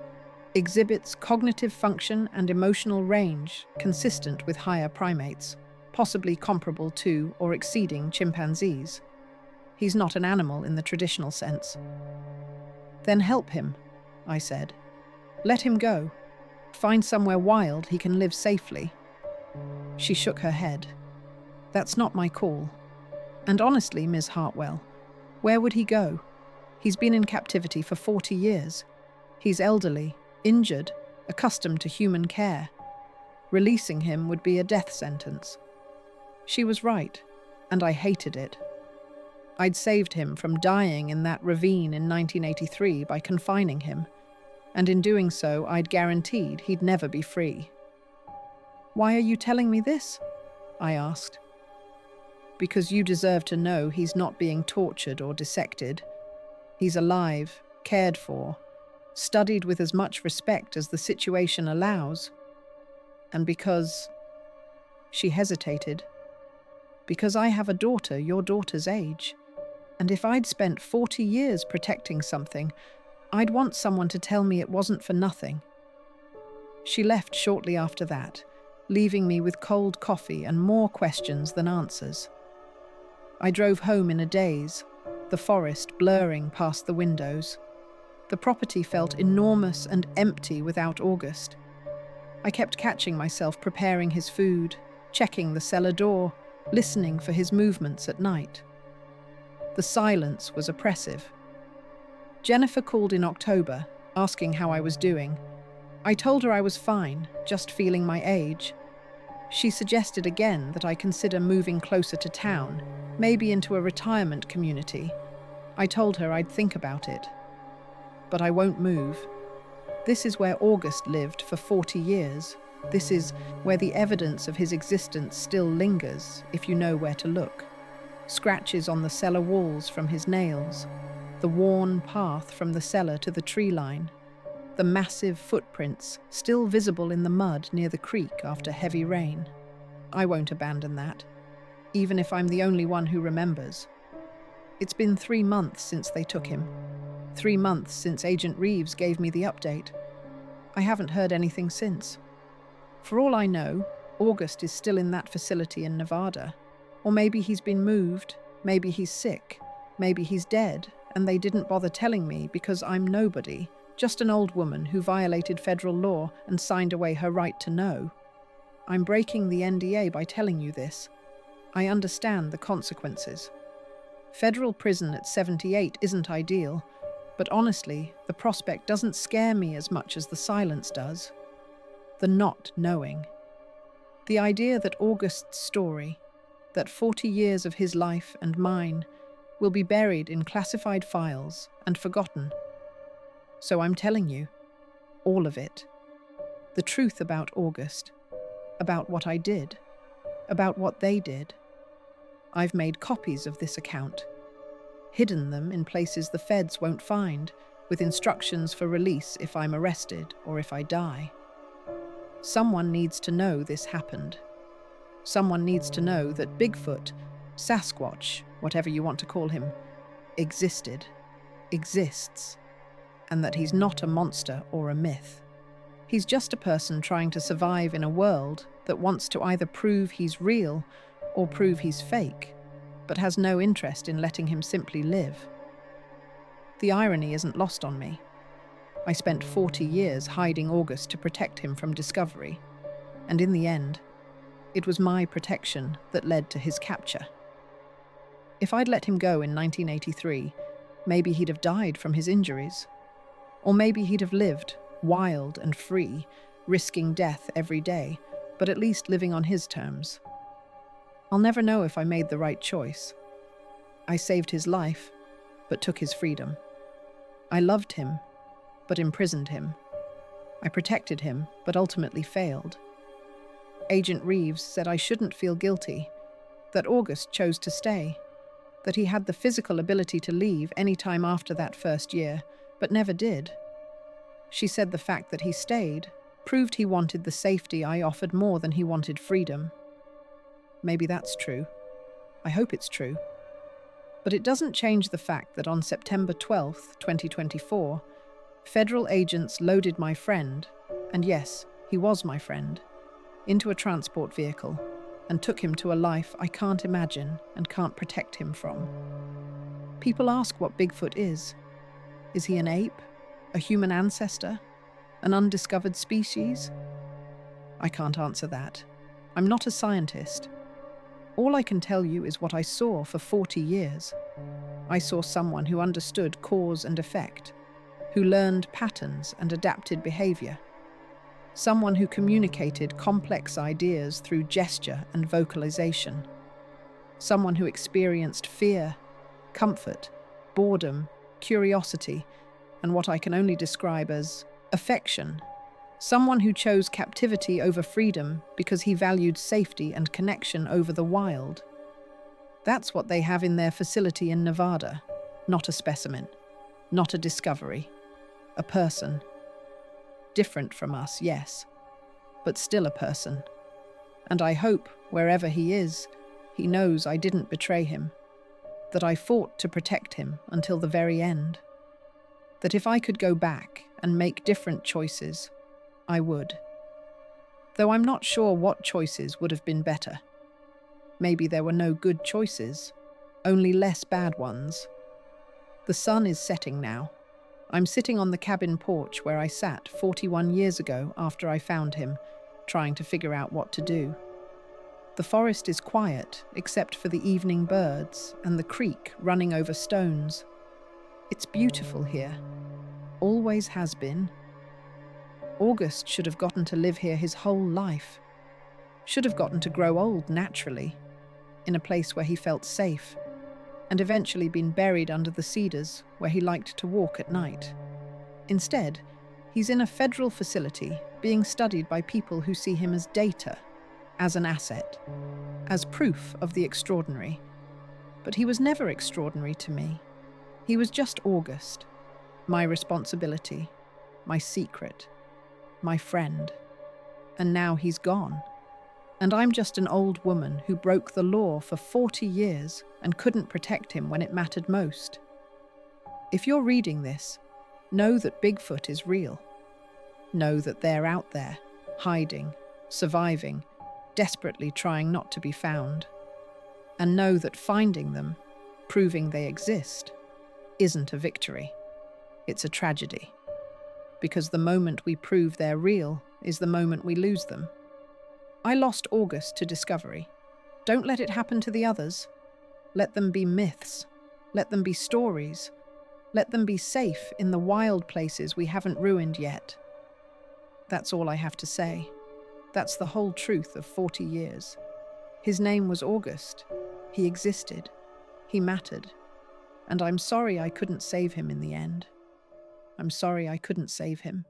Speaker 1: exhibits cognitive function and emotional range consistent with higher primates, possibly comparable to or exceeding chimpanzees. He's not an animal in the traditional sense. Then help him, I said. Let him go. Find somewhere wild he can live safely. She shook her head. That's not my call. And honestly, Ms. Hartwell, where would he go? He's been in captivity for 40 years. He's elderly, injured, accustomed to human care. Releasing him would be a death sentence. She was right, and I hated it. I'd saved him from dying in that ravine in 1983 by confining him, and in doing so, I'd guaranteed he'd never be free. Why are you telling me this? I asked. Because you deserve to know he's not being tortured or dissected. He's alive, cared for, studied with as much respect as the situation allows. And because... She hesitated. Because I have a daughter your daughter's age. And if I'd spent 40 years protecting something, I'd want someone to tell me it wasn't for nothing. She left shortly after that, leaving me with cold coffee and more questions than answers. I drove home in a daze, the forest blurring past the windows. The property felt enormous and empty without August. I kept catching myself preparing his food, checking the cellar door, listening for his movements at night. The silence was oppressive. Jennifer called in October, asking how I was doing. I told her I was fine, just feeling my age. She suggested again that I consider moving closer to town, maybe into a retirement community. I told her I'd think about it. But I won't move. This is where August lived for 40 years. This is where the evidence of his existence still lingers, if you know where to look. Scratches on the cellar walls from his nails, the worn path from the cellar to the tree line, the massive footprints still visible in the mud near the creek after heavy rain. I won't abandon that, even if I'm the only one who remembers. It's been 3 months since they took him. 3 months since Agent Reeves gave me the update. I haven't heard anything since. For all I know, August is still in that facility in Nevada. Or maybe he's been moved, maybe he's sick, maybe he's dead, and they didn't bother telling me because I'm nobody, just an old woman who violated federal law and signed away her right to know. I'm breaking the NDA by telling you this. I understand the consequences. Federal prison at 78 isn't ideal, but honestly, the prospect doesn't scare me as much as the silence does. The not knowing. The idea that August's story, that 40 years of his life and mine, will be buried in classified files and forgotten. So I'm telling you, all of it. The truth about August, about what I did, about what they did. I've made copies of this account, hidden them in places the feds won't find, with instructions for release if I'm arrested or if I die. Someone needs to know this happened. Someone needs to know that Bigfoot, Sasquatch, whatever you want to call him, existed, exists, and that he's not a monster or a myth. He's just a person trying to survive in a world that wants to either prove he's real or prove he's fake, but has no interest in letting him simply live. The irony isn't lost on me. I spent 40 years hiding August to protect him from discovery, and in the end, it was my protection that led to his capture. If I'd let him go in 1983, maybe he'd have died from his injuries. Or maybe he'd have lived, wild and free, risking death every day, but at least living on his terms. I'll never know if I made the right choice. I saved his life, but took his freedom. I loved him, but imprisoned him. I protected him, but ultimately failed. Agent Reeves said I shouldn't feel guilty, that August chose to stay, that he had the physical ability to leave any time after that first year, but never did. She said the fact that he stayed proved he wanted the safety I offered more than he wanted freedom. Maybe that's true. I hope it's true. But it doesn't change the fact that on September 12th, 2024, federal agents loaded my friend, and yes, he was my friend, into a transport vehicle and took him to a life I can't imagine and can't protect him from. People ask what Bigfoot is. Is he an ape? A human ancestor? An undiscovered species? I can't answer that. I'm not a scientist. All I can tell you is what I saw for 40 years. I saw someone who understood cause and effect, who learned patterns and adapted behavior. Someone who communicated complex ideas through gesture and vocalization. Someone who experienced fear, comfort, boredom, curiosity, and what I can only describe as affection. Someone who chose captivity over freedom because he valued safety and connection over the wild. That's what they have in their facility in Nevada. Not a specimen, not a discovery, a person. Different from us, yes, but still a person. And I hope, wherever he is, he knows I didn't betray him, that I fought to protect him until the very end. That if I could go back and make different choices, I would. Though I'm not sure what choices would have been better. Maybe there were no good choices, only less bad ones. The sun is setting now. I'm sitting on the cabin porch where I sat 41 years ago after I found him, trying to figure out what to do. The forest is quiet, except for the evening birds and the creek running over stones. It's beautiful here. Always has been. August should have gotten to live here his whole life. Should have gotten to grow old naturally, in a place where he felt safe, and eventually been buried under the cedars where he liked to walk at night. Instead, he's in a federal facility being studied by people who see him as data, as an asset, as proof of the extraordinary. But he was never extraordinary to me. He was just August, my responsibility, my secret, my friend. And now he's gone. And I'm just an old woman who broke the law for 40 years and couldn't protect him when it mattered most. If you're reading this, know that Bigfoot is real. Know that they're out there, hiding, surviving, desperately trying not to be found. And know that finding them, proving they exist, isn't a victory. It's a tragedy. Because the moment we prove they're real is the moment we lose them. I lost August to discovery. Don't let it happen to the others. Let them be myths. Let them be stories. Let them be safe in the wild places we haven't ruined yet. That's all I have to say. That's the whole truth of 40 years. His name was August. He existed. He mattered. And I'm sorry I couldn't save him in the end. I'm sorry I couldn't save him.